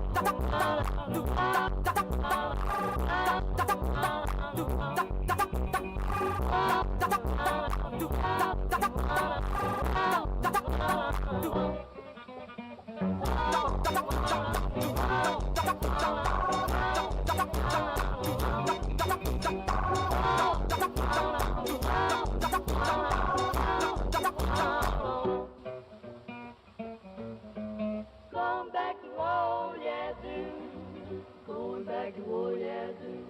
back to old Yazoo. Going back to old Yazoo.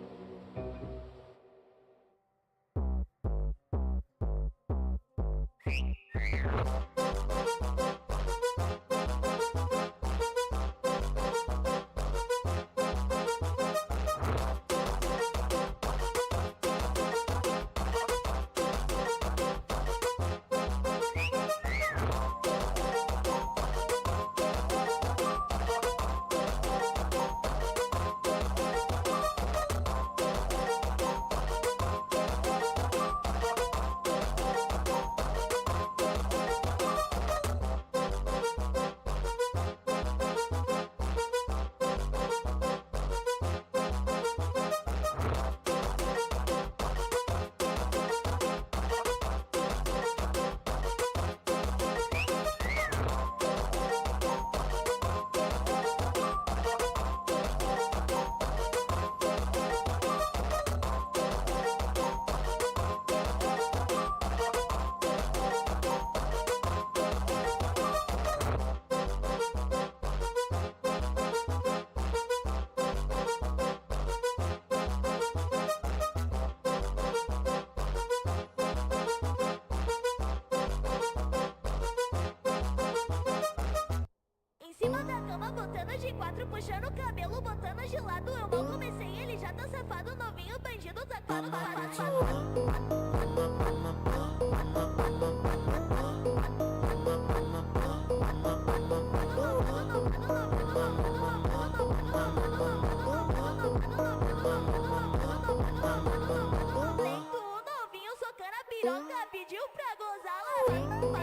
Em cima da cama, botando de quatro, puxando o cabelo, botando de lado. Eu mal comecei, ele já tá safado, novinho, bandido, safado, Lento, novinho, socando a piroca, pediu pra gozar lá.